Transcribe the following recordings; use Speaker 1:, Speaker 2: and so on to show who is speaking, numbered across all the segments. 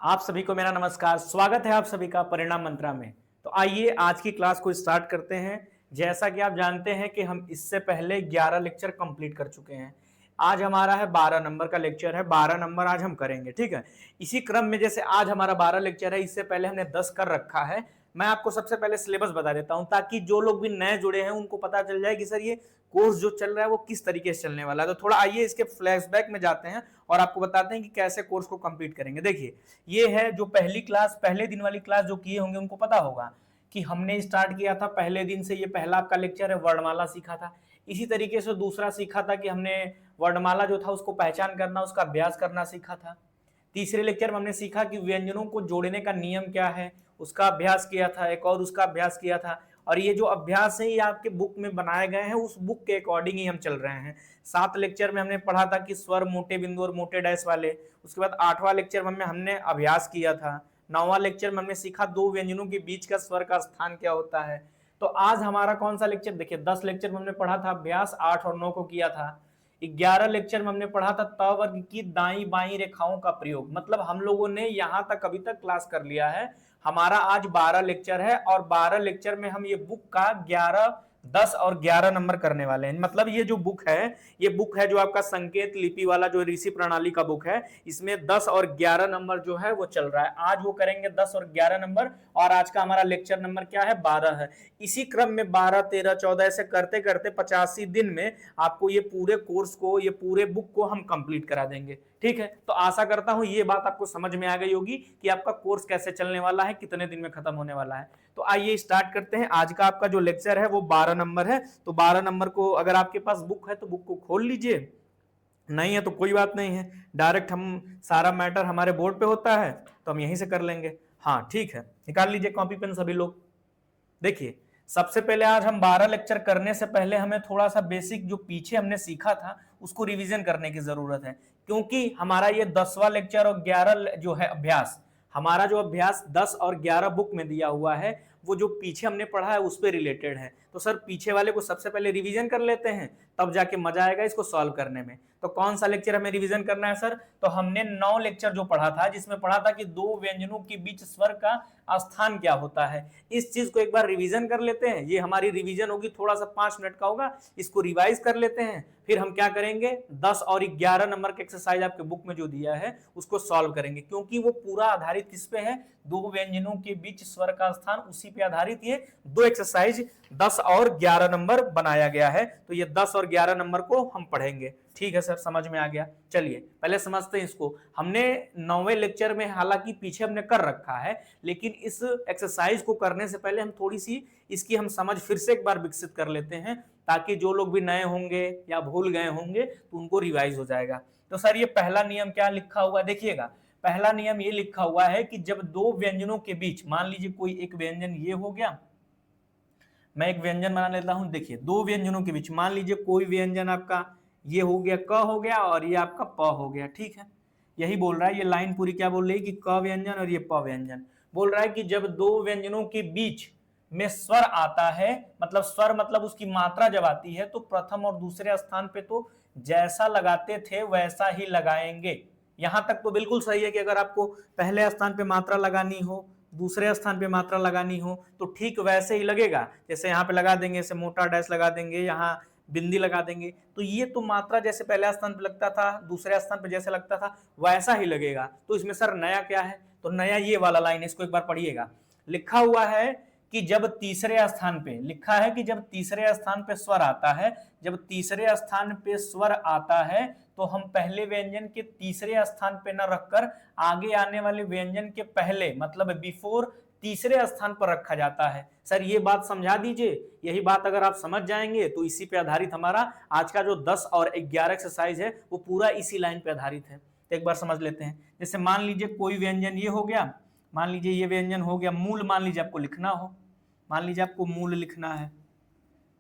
Speaker 1: आप सभी को मेरा नमस्कार। स्वागत है आप सभी का परिणाम मंत्रा में। तो आइए आज की क्लास को स्टार्ट करते हैं। जैसा कि आप जानते हैं कि हम इससे पहले 11 लेक्चर कंप्लीट कर चुके हैं। आज हमारा है 12 नंबर का लेक्चर है। 12 नंबर आज हम करेंगे, ठीक है। इसी क्रम में जैसे आज हमारा 12 लेक्चर है, इससे पहले हमने 10 कर रखा है। मैं आपको सबसे पहले सिलेबस बता देता हूं ताकि जो लोग भी नए जुड़े हैं उनको पता चल जाए कि सर ये कोर्स जो चल रहा है वो किस तरीके से चलने वाला है। तो थोड़ा आइए इसके फ्लैशबैक में जाते हैं और आपको बताते हैं कि कैसे कोर्स को कंप्लीट करेंगे। देखिए, ये है जो पहली क्लास, पहले दिन वाली क्लास जो किए होंगे उनको पता होगा कि हमने स्टार्ट किया था पहले दिन से। ये पहला आपका लेक्चर है, वर्णमाला सीखा था। इसी तरीके से दूसरा सीखा था कि हमने वर्णमाला जो था उसको पहचान करना, उसका अभ्यास करना सीखा था। तीसरे लेक्चर में हमने सीखा कि व्यंजनों को जोड़ने का नियम क्या है, उसका अभ्यास किया था। एक और उसका अभ्यास किया था। और ये जो अभ्यास है ये आपके बुक में बनाए गए हैं, उस बुक के अकॉर्डिंग ही हम चल रहे हैं। 7 लेक्चर में हमने पढ़ा था कि स्वर मोटे बिंदु और मोटे डैश वाले। उसके बाद 8वां लेक्चर में हमने अभ्यास किया था। 9वां लेक्चर में हमने सीखा दो व्यंजनों के बीच का स्वर का स्थान क्या होता है। तो आज हमारा कौन सा लेक्चर, देखिए 10 लेक्चर में हमने पढ़ा था अभ्यास, 8 और 9 को किया था। 11 लेक्चर में हमने पढ़ा था त वर्ग की दाई बाई रेखाओं का प्रयोग। मतलब हम लोगों ने यहां तक अभी तक क्लास कर लिया है। हमारा आज 12 लेक्चर है और 12 लेक्चर में हम ये बुक का 11, 10 और 11 नंबर करने वाले हैं। मतलब ये जो बुक है, ये बुक है जो आपका संकेत लिपि वाला जो ऋषि प्रणाली का बुक है, इसमें 10 और 11 नंबर जो है वो चल रहा है। आज वो करेंगे 10 और 11 नंबर। और आज का हमारा लेक्चर नंबर क्या है, 12 है। इसी क्रम में 12, 13, 14 ऐसे करते करते 85 दिन में आपको ये पूरे कोर्स को, ये पूरे बुक को हम कंप्लीट करा देंगे, ठीक है। तो आशा करता हूं ये बात आपको समझ में आ गई होगी कि आपका कोर्स कैसे चलने वाला है, कितने दिन में खत्म होने वाला है। तो आइए स्टार्ट करते हैं। आज का आपका जो लेक्चर है वो 12 नंबर है। तो 12 नंबर को अगर आपके पास बुक है तो बुक को खोल लीजिए, नहीं है तो कोई बात नहीं है, डायरेक्ट हम सारा मैटर हमारे बोर्ड पे होता है तो हम यहीं से कर लेंगे। हाँ ठीक है, निकाल लीजिए कॉपी पेन सभी लोग। देखिए, सबसे पहले आज हम 12 लेक्चर करने से पहले हमें थोड़ा सा बेसिक जो पीछे हमने सीखा था उसको रिवीजन करने की जरूरत है। क्योंकि हमारा ये 10वां लेक्चर और 11 जो है अभ्यास, हमारा जो अभ्यास 10 और 11 बुक में दिया हुआ है वो जो पीछे हमने पढ़ा है उस पर रिलेटेड है। तो सर पीछे वाले को सबसे पहले रिवीजन कर लेते हैं, तब जाके मजा आएगा इसको सॉल्व करने में। तो कौन सा लेक्चर हमें रिवीजन करना है सर? तो हमने 9 लेक्चर जो पढ़ा था, जिसमें पढ़ा था कि दो व्यंजनों के बीच स्वर का स्थान क्या होता है। इस चीज को एक बार रिवीजन कर लेते हैं। ये हमारी रिवीजन होगी, थोड़ा सा 5 मिनट का होगा, इसको रिवाइज कर लेते हैं। फिर हम क्या करेंगे, 10 और 11 नंबर के एक्सरसाइज आपके बुक में जो दिया है उसको सॉल्व करेंगे। क्योंकि वो पूरा आधारित किस पे है, दो व्यंजनों के बीच स्वर का स्थान, उसी पे आधारित ये दो एक्सरसाइज 10 और 11 नंबर बनाया गया है। तो ये 10 और 11 नंबर को हम पढ़ेंगे। ठीक है सर, समझ में आ गया। चलिए पहले समझते हैं इसको। हमने 9वें लेक्चर में हालांकि पीछे हमने कर रखा है, लेकिन इस एक्सरसाइज को करने से पहले हम थोड़ी सी इसकी हम समझ फिर से एक बार विकसित कर लेते हैं, ताकि जो लोग भी नए होंगे या भूल गए होंगे तो उनको रिवाइज हो जाएगा। तो सर ये पहला नियम क्या लिखा हुआ है, देखिएगा। पहला नियम ये लिखा हुआ है कि जब दो व्यंजनों के बीच, मान लीजिए कोई एक व्यंजन ये हो गया, मैं एक व्यंजन बना लेता हूं। देखिए दो व्यंजनों के बीच मान लीजिए कोई व्यंजन आपका ये हो गया, क हो गया, और ये आपका प हो गया, ठीक है। यही बोल रहा है ये लाइन पूरी, क्या बोल रही है कि क व्यंजन और ये प व्यंजन। बोल रहा है कि जब दो व्यंजनों के बीच में स्वर आता है, मतलब स्वर मतलब उसकी मात्रा जब आती है, तो प्रथम और दूसरे स्थान पे तो जैसा लगाते थे वैसा ही लगाएंगे। यहां तक तो बिल्कुल सही है कि अगर आपको पहले स्थान पे मात्रा लगानी हो, दूसरे स्थान पे मात्रा लगानी हो, तो ठीक वैसे ही लगेगा। जैसे यहाँ पे लगा देंगे, जैसे मोटा डैश लगा देंगे, यहाँ बिंदी लगा देंगे, तो ये तो मात्रा जैसे पहले स्थान पे लगता था, दूसरे स्थान पे जैसे लगता था वैसा ही लगेगा। तो इसमें सर नया क्या है? तो नया ये वाला लाइन, इसको एक बार पढ़िएगा। लिखा हुआ है कि जब तीसरे स्थान पे, लिखा है कि जब तीसरे स्थान पे स्वर आता है, जब तीसरे स्थान पे स्वर आता है तो हम पहले व्यंजन के तीसरे स्थान पे न रखकर आगे आने वाले व्यंजन के पहले, मतलब बिफोर, तीसरे स्थान पर रखा जाता है। सर ये बात समझा दीजिए। यही बात अगर आप समझ जाएंगे तो इसी पे आधारित हमारा आज का जो 10 और 11 एक्सरसाइज है वो पूरा इसी लाइन पे आधारित है। तो एक बार समझ लेते हैं। जैसे मान लीजिए कोई व्यंजन ये हो गया, मान लीजिए ये व्यंजन हो गया मूल, मान लीजिए आपको लिखना हो, मान लीजिए आपको मूल लिखना है,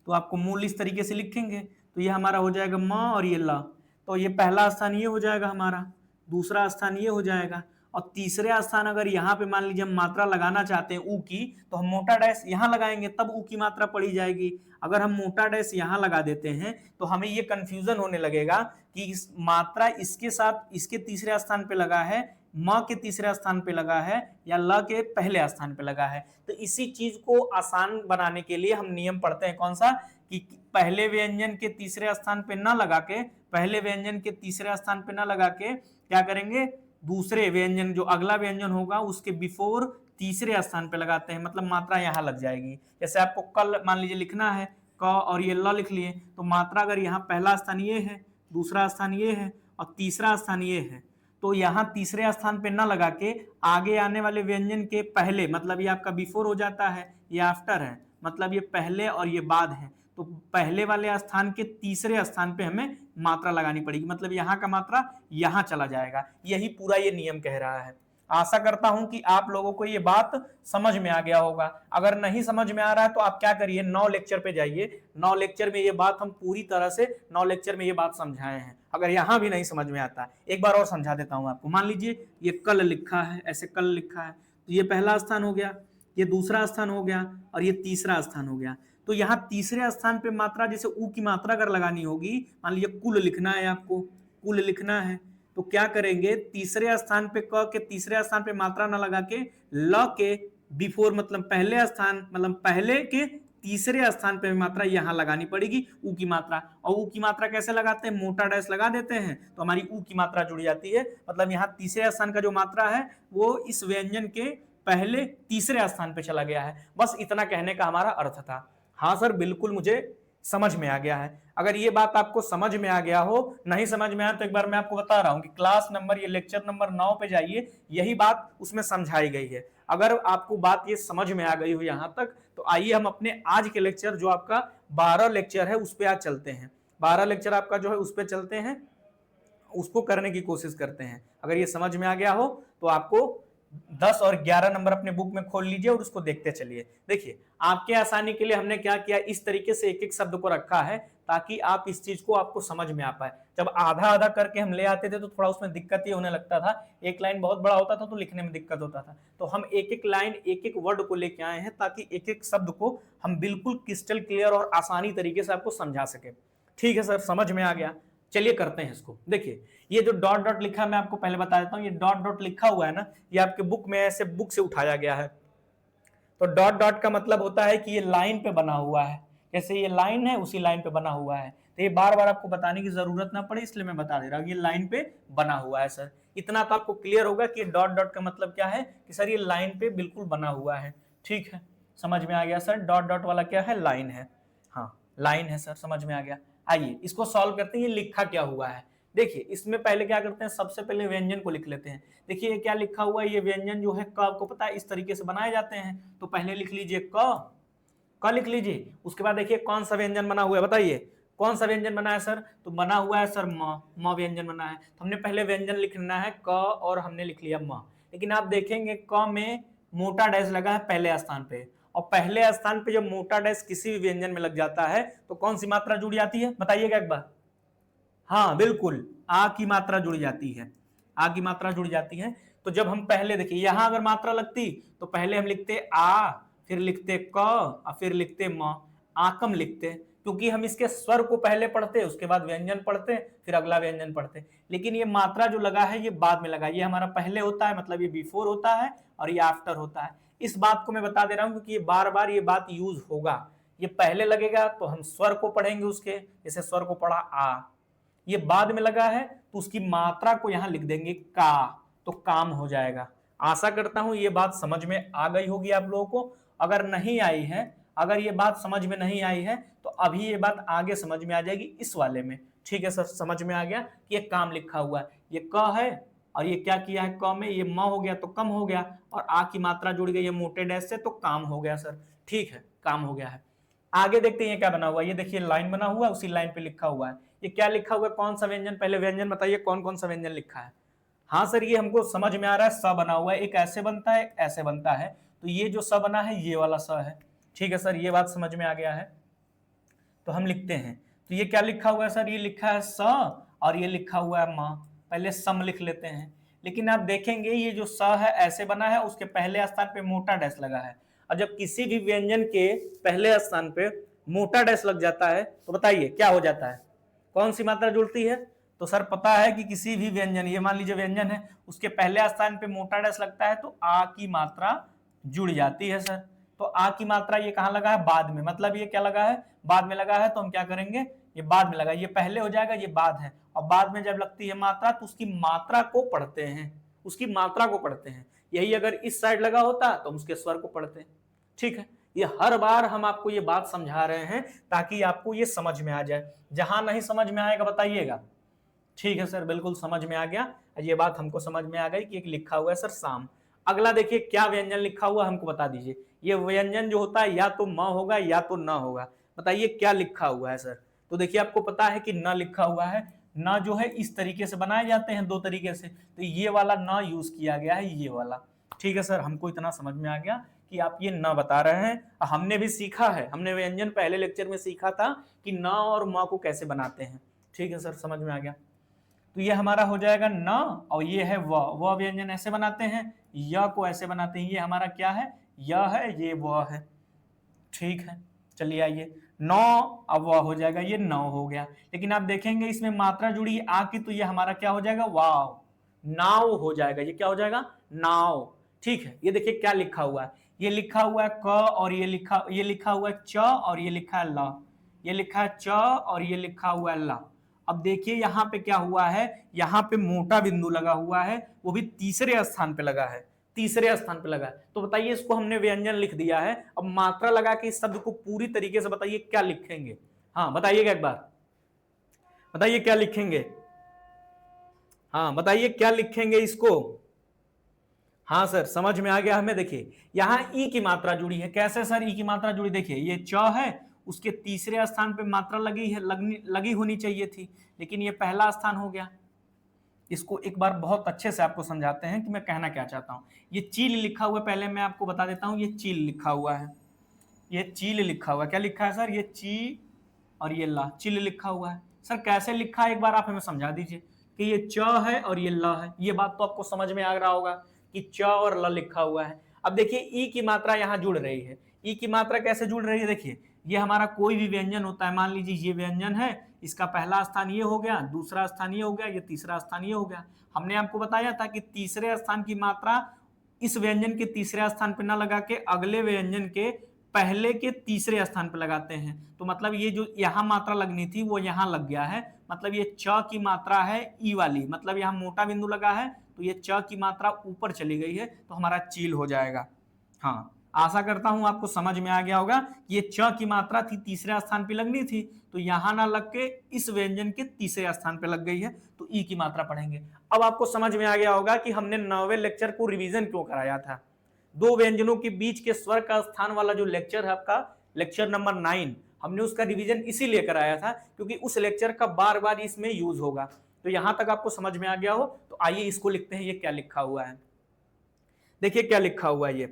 Speaker 1: तो आपको मूल इस तरीके से लिखेंगे। तो ये हमारा हो जाएगा म और ये ला। तो ये पहला स्थान ये हो जाएगा हमारा, दूसरा स्थान ये हो जाएगा, और तीसरे स्थान अगर यहाँ पे मान लीजिए हम मात्रा लगाना चाहते हैं ऊ की, तो हम मोटा डैश यहाँ लगाएंगे तब ऊ की मात्रा पढ़ी जाएगी। अगर हम मोटा डैश यहाँ लगा देते हैं तो हमें ये कंफ्यूजन होने लगेगा कि इस मात्रा इसके साथ इसके तीसरे स्थान पे लगा है, म के तीसरे स्थान पे लगा है, या ल के पहले स्थान पे लगा है। तो इसी चीज को आसान बनाने के लिए हम नियम पढ़ते हैं कौन सा, कि पहले व्यंजन के तीसरे स्थान पे ना लगा के, पहले व्यंजन के तीसरे स्थान पे ना लगा के क्या करेंगे, दूसरे व्यंजन जो अगला व्यंजन होगा उसके बिफोर तीसरे स्थान पे लगाते हैं, मतलब मात्रा यहाँ लग जाएगी। जैसे आपको कल मान लीजिए लिखना है क और ये ल लिख लिए, तो मात्रा अगर यहाँ पहला स्थान ये है, दूसरा स्थान ये है और तीसरा स्थान ये है, तो यहाँ तीसरे स्थान पे ना लगा के आगे आने वाले व्यंजन के पहले, मतलब ये आपका बिफोर हो जाता है, ये आफ्टर है, मतलब ये पहले और ये बाद है, तो पहले वाले स्थान के तीसरे स्थान पे हमें मात्रा लगानी पड़ेगी, मतलब यहाँ का मात्रा यहाँ चला जाएगा। यही पूरा ये नियम कह रहा है। आशा करता हूं कि आप लोगों को ये बात समझ में आ गया होगा। अगर नहीं समझ में आ रहा है तो आप क्या करिए, 9 लेक्चर पे जाइए। 9 लेक्चर में ये बात हम पूरी तरह से 9 लेक्चर में ये बात समझाए हैं। अगर यहां भी नहीं समझ में आता, एक बार और समझा देता हूं आपको। मान लीजिए ये कल लिखा है, ऐसे कल लिखा है, तो ये पहला स्थान हो गया, ये दूसरा स्थान हो गया और ये तीसरा स्थान हो गया। तो यहाँ तीसरे स्थान पे मात्रा, जैसे ऊ की मात्रा अगर लगानी होगी, मान लीजिए कुल लिखना है, आपको कुल लिखना है, तो क्या करेंगे, तीसरे स्थान पे क के तीसरे स्थान पे मात्रा ना लगा के ल के बिफोर, मतलब पहले स्थान, मतलब पहले के तीसरे स्थान पे मात्रा यहाँ लगानी पड़ेगी, ऊ की मात्रा। और ऊ की मात्रा कैसे लगाते हैं, मोटा डैश लगा देते हैं तो हमारी ऊ की मात्रा जुड़ जाती है। मतलब यहाँ तीसरे स्थान का जो मात्रा है वो इस व्यंजन के पहले तीसरे स्थान पे चला गया है। बस इतना कहने का हमारा अर्थ था। हाँ सर, बिल्कुल मुझे समझ में आ गया है। अगर ये बात आपको समझ में आ गया हो, नहीं समझ में आया तो एक बार मैं आपको बता रहा हूं कि क्लास नंबर, ये लेक्चर नंबर 9 पे जाइए, यही बात उसमें समझाई गई है। अगर आपको बात ये समझ में आ गई हो यहां तक, तो आइए हम अपने आज के लेक्चर, जो आपका 12 लेक्चर है, उस पर आज चलते हैं। 12 लेक्चर आपका जो है उस पर चलते हैं, उसको करने की कोशिश करते हैं। अगर ये समझ में आ गया हो तो आपको 10 और 11 नंबर अपने बुक में खोल लीजिए और उसको देखते चलिए। देखिए, आपके आसानी के लिए हमने क्या किया, इस तरीके से एक एक शब्द को रखा है ताकि आप इस चीज को आपको समझ में आ पाए। जब आधा आधा करके हम ले आते थे तो थोड़ा उसमें दिक्कत ही होने लगता था, एक लाइन बहुत बड़ा होता था तो लिखने में दिक्कत होता था। तो हम एक एक लाइन, एक एक वर्ड को लेके आए हैं ताकि एक एक शब्द को हम बिल्कुल क्रिस्टल क्लियर और आसानी तरीके से आपको समझा सके। ठीक है सर, समझ में आ गया। चलिए करते हैं इसको। देखिए, ये जो डॉट डॉट लिखा है, मैं आपको पहले बता देता हूं, ये डॉट डॉट लिखा हुआ है ना, ये आपके बुक में ऐसे बुक से उठाया गया है। तो डॉट डॉट का मतलब होता है कि ये लाइन पे बना हुआ है, जैसे ये लाइन है उसी लाइन पे बना हुआ है। तो ये बार बार आपको बताने की जरूरत ना पड़े, इसलिए मैं बता दे रहा हूँ, ये लाइन पे बना हुआ है सर। इतना तो आपको क्लियर होगा कि डॉट डॉट का मतलब क्या है, कि सर ये लाइन पे बिल्कुल बना हुआ है। ठीक है, समझ में आ गया सर। डॉट डॉट वाला क्या है, लाइन है। हाँ, लाइन है सर, समझ में आ गया। आइए इसको सॉल्व करते हैं। ये लिखा क्या हुआ है, देखिए इसमें पहले क्या करते हैं, सबसे पहले व्यंजन को लिख लेते हैं। देखिए ये क्या लिखा हुआ है, ये व्यंजन जो है क, आपको पता है इस तरीके से बनाए जाते हैं। तो पहले लिख लीजिए क लिख लीजिए। उसके बाद देखिए कौन सा व्यंजन बना हुआ है, बताइए कौन सा व्यंजन बना है सर, तो बना हुआ है सर म व्यंजन बना है। तो हमने पहले व्यंजन लिखना है क और हमने लिख लिया म। लेकिन आप देखेंगे क में मोटा डैश लगा है पहले स्थान पे, और पहले स्थान पे जब मोटा डैश किसी भी व्यंजन में लग जाता है तो कौन सी मात्रा जुड़ जाती है, बताइएगा एक बार। हाँ बिल्कुल, आ की मात्रा जुड़ जाती है, आ की मात्रा जुड़ जाती है। तो जब हम पहले देखिए, यहां अगर मात्रा लगती तो पहले हम लिखते आ, फिर लिखते क और फिर लिखते म, आकम लिखते, क्योंकि हम इसके स्वर को पहले पढ़ते, उसके बाद व्यंजन पढ़ते, फिर अगला व्यंजन पढ़ते। लेकिन ये मात्रा जो लगा है ये बाद में लगा, ये हमारा पहले होता है, मतलब ये बिफोर होता है और ये आफ्टर होता है। इस बात को मैं बता दे रहा हूं क्योंकि ये बार बार ये बात यूज होगा। ये पहले लगेगा तो हम स्वर को पढ़ेंगे उसके, जैसे स्वर को पढ़ा आ। ये बाद में लगा है तो उसकी मात्रा को यहां लिख देंगे का, तो काम हो जाएगा। आशा करता हूं ये बात समझ में आ गई होगी आप लोगों को। अगर नहीं आई है, अगर ये बात समझ में नहीं आई है तो अभी ये बात आगे समझ में आ जाएगी इस वाले में। ठीक है सर, समझ में आ गया कि ये काम लिखा हुआ है, ये क है और ये क्या किया है, क में ये म हो गया तो कम हो गया, और आ की मात्रा जुड़ गई है मोटे डैश से तो काम हो गया सर। ठीक है, काम हो गया है। आगे देखते हैं ये क्या बना हुआ है। ये देखिए लाइन बना हुआ है, उसी लाइन पे लिखा हुआ है। ये क्या लिखा हुआ है, कौन सा व्यंजन, पहले व्यंजन बताइए कौन कौन सा व्यंजन लिखा है। हाँ सर, ये हमको समझ में आ रहा है, स बना हुआ है, एक ऐसे बनता है एक ऐसे बनता है। तो ये जो स बना है ये वाला स है। ठीक है सर, ये बात समझ में आ गया है। तो हम लिखते हैं, तो ये क्या लिखा हुआ है सर, ये लिखा है स और ये लिखा हुआ है म। पहले सम लिख लेते हैं। लेकिन आप देखेंगे ये जो स है ऐसे बना है, उसके पहले स्थान पे मोटा डैश लगा है। और जब किसी भी व्यंजन के पहले स्थान पे मोटा डैश लग जाता है तो बताइए क्या हो जाता है, कौन सी मात्रा जुड़ती है? तो सर पता है कि किसी भी व्यंजन, ये मान लीजिए व्यंजन है, उसके पहले स्थान पे मोटा डैश लगता है तो आ की मात्रा जुड़ जाती है सर। तो आ की मात्रा ये कहां लगा है? बाद में, मतलब ये क्या लगा है? बाद में लगा है। तो हम क्या करेंगे, ये बाद में लगा, ये पहले हो जाएगा, ये बाद है। और बाद में जब लगती है मात्रा तो उसकी मात्रा को पढ़ते हैं, उसकी मात्रा को पढ़ते हैं। यही अगर इस साइड लगा होता तो हम उसके स्वर को पढ़ते हैं। ठीक है, ये हर बार हम आपको ये बात समझा रहे हैं ताकि आपको ये समझ में आ जाए। जहां नहीं समझ में आएगा बताइएगा। ठीक है सर, बिल्कुल समझ में आ गया। ये बात हमको समझ में आ गई कि एक लिखा हुआ है सर शाम। अगला देखिए क्या व्यंजन लिखा हुआ हमको बता दीजिए। ये व्यंजन जो होता है या तो म होगा या तो न होगा। बताइए क्या लिखा हुआ है सर। तो देखिए आपको पता है कि न लिखा हुआ है। न जो है इस तरीके से बनाए जाते हैं, दो तरीके से, तो ये वाला न यूज किया गया है, ये वाला। ठीक है सर, हमको इतना समझ में आ गया कि आप ये न बता रहे हैं। हमने भी सीखा है, हमने व्यंजन पहले लेक्चर में सीखा था कि न और म को कैसे बनाते हैं। ठीक है सर, समझ में आ गया। तो ये हमारा हो जाएगा न, और ये है व व्यंजन ऐसे बनाते हैं, य को ऐसे बनाते हैं। ये हमारा क्या है? य है, ये व है। ठीक है, चलिए आइए, नौ अब वह हो जाएगा, ये 9 हो गया। लेकिन आप देखेंगे इसमें मात्रा जुड़ी है आ की, तो ये हमारा क्या हो जाएगा? वाव, नाव हो जाएगा। ये क्या हो जाएगा? नाव। ठीक है, ये देखिए क्या लिखा हुआ है। ये लिखा हुआ है क, और ये लिखा हुआ है च, और ये लिखा है ल। ये लिखा है च और ये लिखा हुआ है ल। अब देखिए यहाँ पे क्या हुआ है, यहाँ पे मोटा बिंदु लगा हुआ है, वो भी तीसरे स्थान पे लगा है, तीसरे स्थान पे लगा है। तो बताइए इसको हमने व्यंजन लिख दिया है। अब मात्रा लगा के इस शब्द को पूरी तरीके से बताइए क्या लिखेंगे। हाँ बताइएगा एक बार, बताइए क्या लिखेंगे। हाँ बताइए क्या लिखेंगे इसको। हाँ सर, समझ में आ गया हमें। देखिए यहाँ ई की मात्रा जुड़ी है। कैसे सर ई की मात्रा जुड़ी? देखिए ये च है, उसके तीसरे स्थान पे मात्रा लगी होनी चाहिए थी, लेकिन ये पहला स्थान हो गया। इसको एक बार बहुत अच्छे से आपको समझाते हैं कि मैं कहना क्या चाहता हूं। ये चील लिखा हुआ है, पहले मैं आपको बता देता हूं, ये चील लिखा हुआ है, ये चील लिखा हुआ है। क्या लिखा है सर? ये ची और ये ला, चिल लिखा हुआ है। सर कैसे लिखा है एक बार आप हमें समझा दीजिए कि ये च है और ये ल है। ये बात तो आपको समझ में आ रहा होगा कि च और ल लिखा हुआ है। अब देखिए ई की मात्रा यहाँ जुड़ रही है। ई की मात्रा कैसे जुड़ रही है? देखिए ये हमारा कोई भी व्यंजन होता है, मान लीजिए ये व्यंजन है, इसका पहला स्थान ये हो गया, दूसरा स्थान ये हो गया, ये तीसरा स्थान ये हो गया। हमने आपको बताया था कि तीसरे स्थान की मात्रा इस व्यंजन के तीसरे स्थान पर न लगा के अगले व्यंजन के पहले के तीसरे स्थान पर लगाते हैं। तो मतलब ये जो यहाँ मात्रा लगनी थी वो यहाँ लग गया है, मतलब ये च की मात्रा है ई वाली, मतलब यहाँ मोटा बिंदु लगा है तो ये च की मात्रा ऊपर चली गई है, तो हमारा चील हो जाएगा। हाँ, आशा करता हूं आपको समझ में आ गया होगा कि ये च की मात्रा थी तीसरे स्थान पे लगनी थी, तो यहां ना लग के इस व्यंजन के तीसरे स्थान पे लग गई है, तो ई की मात्रा पढ़ेंगे। अब आपको समझ में आ गया होगा कि हमने 9वें लेक्चर को रिवीजन क्यों कराया था। दो व्यंजनों के बीच के स्वर का स्थान वाला जो लेक्चर है आपका, लेक्चर नंबर 9, हमने उसका रिवीजन इसीलिए कराया था क्योंकि उस लेक्चर का बार बार इसमें यूज होगा। तो यहां तक आपको समझ में आ गया हो तो आइए इसको लिखते हैं। ये क्या लिखा हुआ है, देखिए क्या लिखा हुआ है।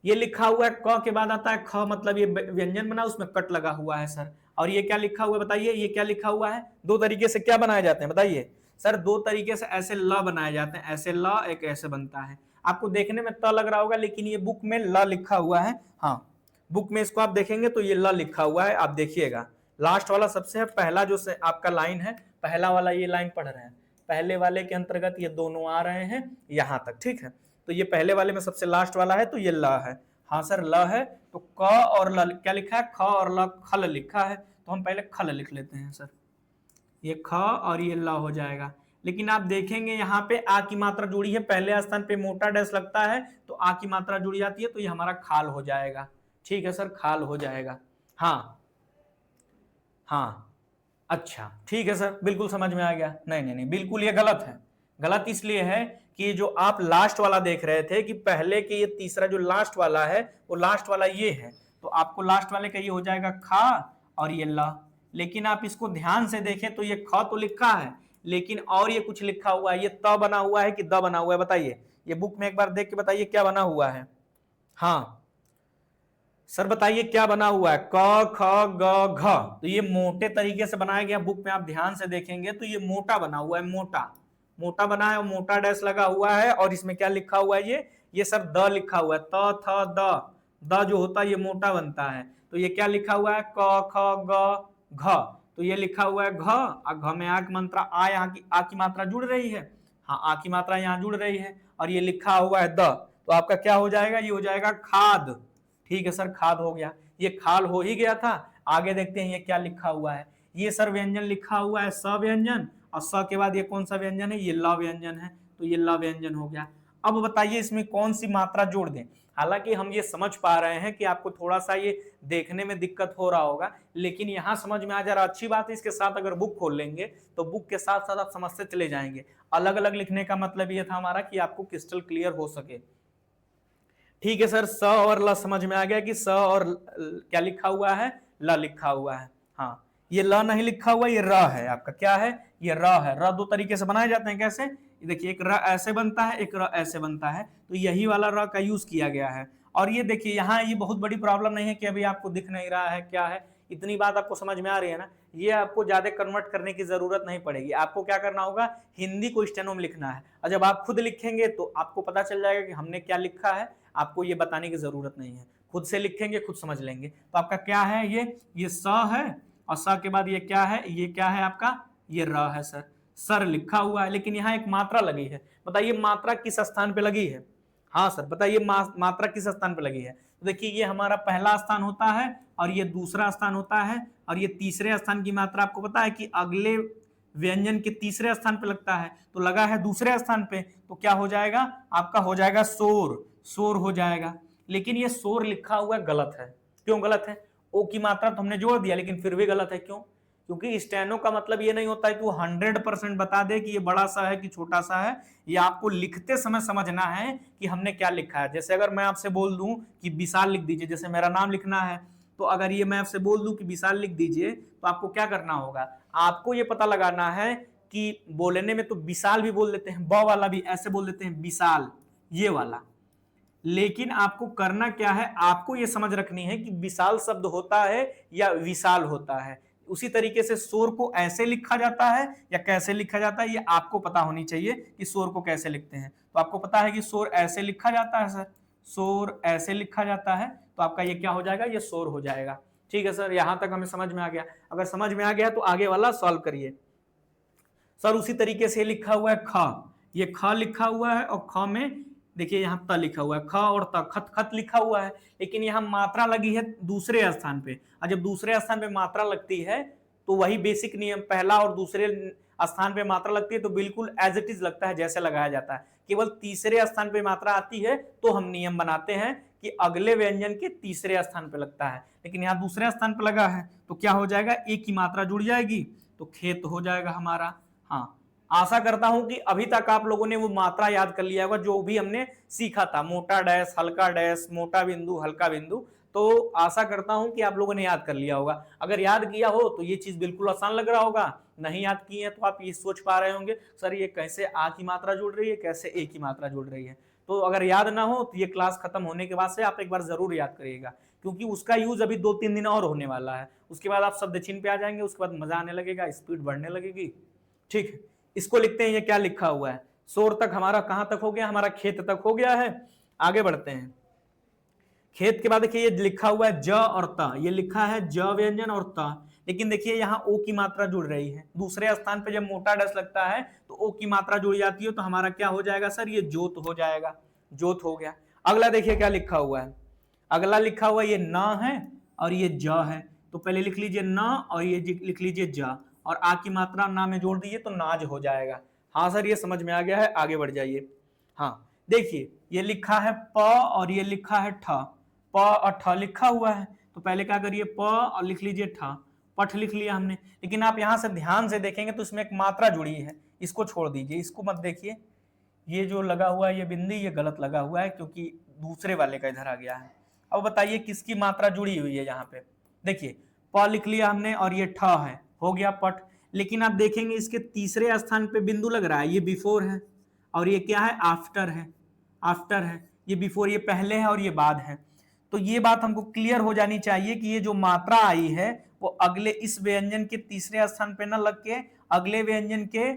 Speaker 1: ये लिखा हुआ है क के बाद आता है ख, मतलब ये व्यंजन बना उसमें कट लगा हुआ है सर। और ये क्या लिखा हुआ है बताइए, ये क्या लिखा हुआ है? दो तरीके से क्या बनाए जाते हैं बताइए सर? दो तरीके से ऐसे ल बनाए जाते हैं, ऐसे ल, एक ऐसे बनता है। आपको देखने में त लग रहा होगा लेकिन ये बुक में ल लिखा हुआ है। हाँ, बुक में इसको आप देखेंगे तो ये ल लिखा हुआ है। आप देखिएगा लास्ट वाला सबसे है, पहला जो से आपका लाइन है, पहला वाला ये लाइन पढ़ रहे हैं, पहले वाले के अंतर्गत ये दोनों आ रहे हैं यहां तक। ठीक है, तो ये पहले वाले में सबसे लास्ट वाला है तो ये ल है। हाँ सर ल है, तो क और ल क्या लिखा है? ख और ल, खल लिखा है, तो हम पहले खल लिख लेते हैं सर। ये ख और ये ल हो जाएगा। लेकिन आप देखेंगे यहाँ पे आ की मात्रा जुड़ी है, पहले स्थान पे मोटा डैश लगता है तो आ की मात्रा जुड़ी जाती है, तो ये हमारा खाल हो जाएगा। ठीक है सर, खाल हो जाएगा। हाँ हाँ, अच्छा ठीक है सर, बिल्कुल समझ में आ गया। नहीं नहीं नहीं, बिल्कुल ये गलत है। गलत इसलिए है कि जो आप लास्ट वाला देख रहे थे कि पहले के ये तीसरा जो लास्ट वाला है वो लास्ट वाला ये है, तो आपको लास्ट वाले का ये हो जाएगा खा और ये ला। लेकिन आप इसको ध्यान से देखें तो ये ख तो लिखा है लेकिन और ये कुछ लिखा हुआ है, ये त बना हुआ है कि द बना हुआ है बताइए? ये बुक में एक बार देख के बताइए क्या बना हुआ है। हाँ सर बताइए क्या बना हुआ है? क ख ग घ। तो ये मोटे तरीके से बनाया गया, बुक में आप ध्यान से देखेंगे तो ये मोटा बना हुआ है, मोटा। मोटा बना है और मोटा डैश लगा हुआ है, और इसमें क्या लिखा हुआ है, ये सर द लिखा हुआ है, त थ द जो होता है ये मोटा बनता है, तो ये क्या लिखा हुआ है, क ख ग घ, तो ये लिखा हुआ है घ, और घ में आ की मात्रा आ, यहाँ की आ की मात्रा जुड़ रही है, हाँ आ की मात्रा यहाँ जुड़ रही है, और ये लिखा हुआ है द, तो आपका क्या हो जाएगा, ये हो जाएगा खाद। ठीक है सर, खाद हो गया, ये खाल हो ही गया था। आगे देखते हैं ये क्या लिखा हुआ है, ये सर व्यंजन लिखा हुआ है स व्यंजन, और स के बाद ये कौन सा व्यंजन है, ये ल व्यंजन है, तो ये ल व्यंजन हो गया। अब बताइए इसमें कौन सी मात्रा जोड़ दें। हालांकि हम ये समझ पा रहे हैं कि आपको थोड़ा सा ये देखने में दिक्कत हो रहा होगा, लेकिन यहाँ समझ में आ जा रहा, अच्छी बात है। इसके साथ अगर बुक खोल लेंगे तो बुक के साथ साथ आप समझते चले जाएंगे। अलग अलग लिखने का मतलब ये था हमारा कि आपको क्रिस्टल क्लियर हो सके। ठीक है सर, स और ल समझ में आ गया कि स और क्या लिखा हुआ है, ल लिखा हुआ है। हाँ, ये ल नहीं लिखा हुआ, ये र है आपका, क्या है, ये र है। र दो तरीके से बनाए जाते हैं, कैसे, देखिए एक र ऐसे बनता है, एक र ऐसे बनता है, तो यही वाला र का यूज किया गया है। और ये देखिए यहाँ ये बहुत बड़ी प्रॉब्लम नहीं है कि अभी आपको दिख नहीं रहा है क्या है, इतनी बात आपको समझ में आ रही है ना। ये आपको ज्यादा कन्वर्ट करने की जरूरत नहीं पड़ेगी। आपको क्या करना होगा, हिंदी को स्टेनो में लिखना है, और जब आप खुद लिखेंगे तो आपको पता चल जाएगा कि हमने क्या लिखा है। आपको ये बताने की जरूरत नहीं है, खुद से लिखेंगे खुद समझ लेंगे। तो आपका क्या है, ये स है, और स के बाद ये क्या है, ये क्या है आपका, ये र है सर। सर लिखा हुआ है, लेकिन यहाँ एक मात्रा लगी है। बताइए मात्रा किस स्थान पे लगी है, हाँ सर बताइए मात्रा किस स्थान पे लगी है। तो देखिए ये हमारा पहला स्थान होता है, और ये दूसरा स्थान होता है, और ये तीसरे स्थान की मात्रा आपको पता है कि अगले व्यंजन के तीसरे स्थान पे लगता है, तो लगा है दूसरे स्थान पे, तो क्या हो जाएगा आपका, हो जाएगा शोर, शोर हो जाएगा। लेकिन ये शोर लिखा हुआ गलत है। क्यों गलत है, ओ की मात्रा तो हमने जोड़ दिया, लेकिन फिर भी गलत है। क्यों, क्योंकि स्टेनो का मतलब ये नहीं होता है कि वो 100% बता दे कि ये बड़ा सा है कि छोटा सा है। ये आपको लिखते समय समझना है कि हमने क्या लिखा है। जैसे अगर मैं आपसे बोल दूं कि विशाल लिख दीजिए, जैसे मेरा नाम लिखना है, तो अगर ये मैं आपसे बोल दूं कि विशाल लिख दीजिए, तो आपको क्या करना होगा, आपको ये पता लगाना है कि बोलने में तो विशाल भी बोल देते हैं, ब वाला भी ऐसे बोल देते हैं विशाल, ये वाला। लेकिन आपको करना क्या है, आपको ये समझ रखनी है कि विशाल शब्द होता है या विशाल होता है। उसी तरीके से शोर को ऐसे लिखा जाता है या कैसे लिखा जाता है, ये आपको पता होनी चाहिए कि शोर को कैसे लिखते हैं। तो आपको पता है कि शोर ऐसे लिखा जाता है सर, शोर ऐसे लिखा जाता है, तो आपका ये क्या हो जाएगा, ये शोर हो जाएगा। ठीक है सर, यहां तक हमें समझ में आ गया। अगर समझ में आ गया तो आगे वाला सॉल्व करिए। सर उसी तरीके से लिखा हुआ है ख, ये ख लिखा हुआ है, और ख में देखिए यहाँ त लिखा हुआ है, ख और त, खत खत लिखा हुआ है, लेकिन यहाँ मात्रा लगी है दूसरे स्थान पे। और जब दूसरे स्थान पे मात्रा लगती है तो वही बेसिक नियम, पहला और दूसरे स्थान पे मात्रा लगती है तो बिल्कुल एज इट इज लगता है जैसे लगाया जाता है। केवल तीसरे स्थान पे मात्रा आती है तो हम नियम बनाते हैं कि अगले व्यंजन के तीसरे स्थान पे लगता है, लेकिन यहाँ दूसरे स्थान पे लगा है तो क्या हो जाएगा, एक की मात्रा जुड़ जाएगी तो खेत हो जाएगा हमारा। हाँ, आशा करता हूं कि अभी तक आप लोगों ने वो मात्रा याद कर लिया होगा जो भी हमने सीखा था, मोटा डैश, हल्का डैश, मोटा बिंदु, हल्का बिंदु। तो आशा करता हूं कि आप लोगों ने याद कर लिया होगा। अगर याद किया हो तो ये चीज बिल्कुल आसान लग रहा होगा, नहीं याद किए तो आप ये सोच पा रहे होंगे सर ये कैसे आ की मात्रा जुड़ रही है, कैसे ए की मात्रा जुड़ रही है। तो अगर याद ना हो तो ये क्लास खत्म होने के बाद से आप एक बार जरूर याद करिएगा, क्योंकि उसका यूज अभी 2-3 दिन और होने वाला है। उसके बाद आप शब्द चिन्ह पे आ जाएंगे, उसके बाद मजा आने लगेगा, स्पीड बढ़ने लगेगी। ठीक है, इसको लिखते हैं, ये क्या लिखा हुआ है, शोर तक हमारा कहां तक हो गया, हमारा खेत तक हो गया है। आगे बढ़ते हैं, खेत के बाद देखिए ये लिखा हुआ है ज और त, ये लिखा है ज व्यंजन और त, लेकिन देखिए यहाँ ओ की मात्रा जुड़ रही है। दूसरे स्थान पे जब मोटा डस लगता है तो ओ की मात्रा जुड़ जाती है, तो हमारा क्या हो जाएगा सर, ये जोत हो जाएगा, जोत हो गया। अगला देखिए क्या लिखा हुआ है, अगला लिखा हुआ ये न है और ये ज है, तो पहले लिख लीजिए न और ये लिख लीजिए ज, और आ की मात्रा ना में जोड़ दीजिए तो नाज हो जाएगा। हाँ सर ये समझ में आ गया है, आगे बढ़ जाइए। हाँ देखिए ये लिखा है प और ये लिखा है ठ, प और ठ लिखा हुआ है, तो पहले क्या करिए प और लिख लीजिए ठ, पठ लिख लिया हमने। लेकिन आप यहां से ध्यान से देखेंगे तो इसमें एक मात्रा जुड़ी है, इसको छोड़ दीजिए, इसको मत देखिए। ये जो लगा हुआ है ये बिंदी, ये गलत लगा हुआ है क्योंकि दूसरे वाले का इधर आ गया है। अब बताइए किसकी मात्रा जुड़ी हुई है, यहाँ पे देखिए प लिख लिया हमने और ये ठ है, हो गया पट। लेकिन आप देखेंगे इसके तीसरे स्थान पे बिंदु लग रहा है, ये बिफोर है और ये क्या है, आफ्टर है, आफ्टर है। ये बिफोर, ये पहले है और ये बाद है। तो ये बात हमको क्लियर हो जानी चाहिए कि ये जो मात्रा आई है वो अगले इस व्यंजन के तीसरे स्थान पे न लग के अगले व्यंजन के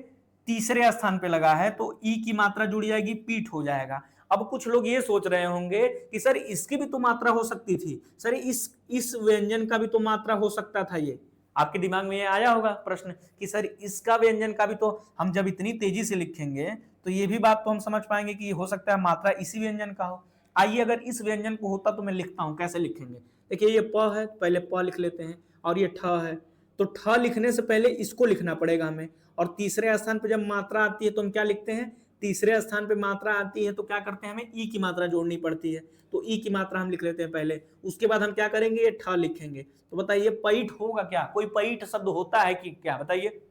Speaker 1: तीसरे स्थान पे लगा है तो ई की मात्रा जुड़ जाएगी, पीठ हो जाएगा। अब कुछ लोग ये सोच रहे होंगे कि सर इसकी भी तो मात्रा हो सकती थी, सर इस व्यंजन का भी तो मात्रा हो सकता था। ये आपके दिमाग में ये आया होगा प्रश्न कि सर इसका व्यंजन का भी तो, हम जब इतनी तेजी से लिखेंगे तो ये भी बात तो हम समझ पाएंगे कि हो सकता है मात्रा इसी व्यंजन का हो। आइए अगर इस व्यंजन को होता तो मैं लिखता हूं, कैसे लिखेंगे। देखिए ये प है, पहले प लिख लेते हैं, और ये ठ है, तो ठ लिखने से पहले इसको लिखना पड़ेगा हमें। और तीसरे स्थान पर जब मात्रा आती है तो हम क्या लिखते हैं, तीसरे स्थान पे मात्रा आती है तो क्या करते हैं, हमें ई की मात्रा जोड़नी पड़ती है, तो ई की मात्रा हम लिख लेते हैं पहले। उसके बाद हम क्या करेंगे, ये ठ लिखेंगे। तो बताइए पैठ होगा क्या, कोई पैठ शब्द होता है कि क्या, बताइए।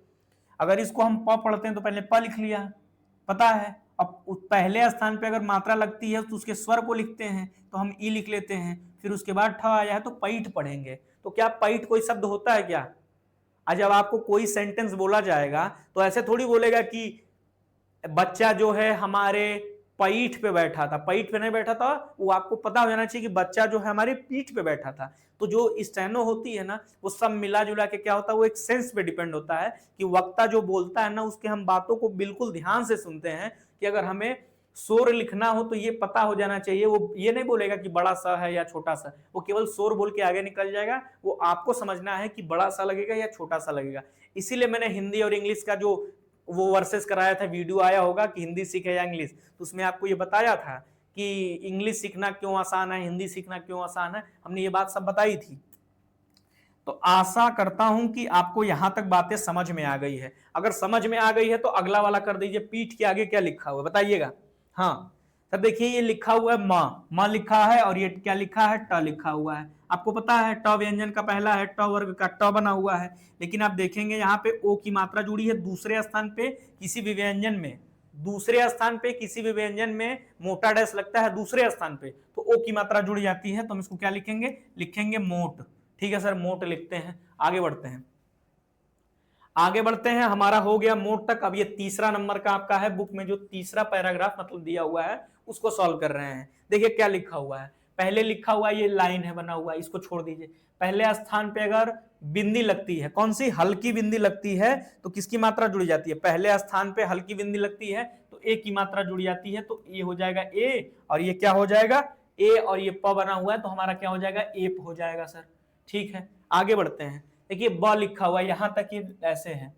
Speaker 1: अगर इसको हम प पढ़ते हैं तो पहले प लिख लिया, पता है। अब पहले स्थान पे अगर मात्रा लगती है तो उसके स्वर को लिखते हैं, तो हम ई लिख लेते हैं, फिर उसके बाद ठ आया है तो पैठ पढ़ेंगे। तो क्या पैठ कोई शब्द होता है क्या? आज जब आपको कोई सेंटेंस बोला जाएगा तो ऐसे थोड़ी बोलेगा कि बच्चा जो है हमारे पीठ पे बैठा था, पीठ पे नहीं बैठा था, वो आपको पता हो जाना चाहिए कि बच्चा जो है हमारे पीठ पे बैठा था। तो जो स्टेनो होती है ना, वो सब मिला जुला के क्या होता है, वो एक सेंस पे डिपेंड होता है कि वक्ता जो बोलता है ना, उसके हम बातों को बिल्कुल ध्यान से सुनते हैं कि अगर हमें शोर लिखना हो तो ये पता हो जाना चाहिए। वो ये नहीं बोलेगा कि बड़ा सा है या छोटा सा, वो केवल शोर बोल के आगे निकल जाएगा। वो आपको समझना है कि बड़ा सा लगेगा या छोटा सा लगेगा। इसीलिए मैंने हिंदी और इंग्लिश का जो वो वर्सेस कराया था, वीडियो आया होगा कि हिंदी सीखे या इंग्लिश, तो उसमें आपको ये बताया था कि इंग्लिश सीखना क्यों आसान है, हिंदी सीखना क्यों आसान है, हमने ये बात सब बताई थी। तो आशा करता हूं कि आपको यहां तक बातें समझ में आ गई है। अगर समझ में आ गई है तो अगला वाला कर दीजिए, पीठ के आगे क्या लिखा हुआ है बताइएगा। हाँ सर देखिए ये लिखा हुआ है माँ, माँ लिखा है, और ये क्या लिखा है, ट लिखा हुआ है। आपको पता है ट व्यंजन का पहला है, ट वर्ग का ट बना हुआ है। लेकिन आप देखेंगे यहाँ पे ओ की मात्रा जुड़ी है दूसरे स्थान पे किसी भी व्यंजन में, दूसरे स्थान पे किसी भी व्यंजन में मोटा डैश लगता है दूसरे स्थान पे, तो ओ की मात्रा जुड़ जाती है, तो हम इसको क्या लिखेंगे, लिखेंगे मोट। ठीक है सर, मोट लिखते हैं। आगे बढ़ते हैं, आगे बढ़ते हैं, हमारा हो गया मोट तक। अब ये तीसरा नंबर का आपका है, बुक में जो तीसरा पैराग्राफ मतलब दिया हुआ है उसको सॉल्व कर रहे हैं। देखिए क्या लिखा हुआ है, पहले लिखा हुआ ये लाइन है बना हुआ है, इसको छोड़ दीजिए। पहले स्थान पे अगर बिंदी लगती है, कौन सी, हल्की बिंदी लगती है, तो किसकी मात्रा जुड़ी जाती है, पहले स्थान पे हल्की बिंदी लगती है तो ए की मात्रा जुड़ी जाती है, तो ये हो जाएगा ए, और ये क्या हो जाएगा ए, और ये प बना हुआ है तो हमारा क्या हो जाएगा, एप हो जाएगा सर। ठीक है आगे बढ़ते हैं। देखिए ब लिखा हुआ है, यहां तक ये ऐसे है,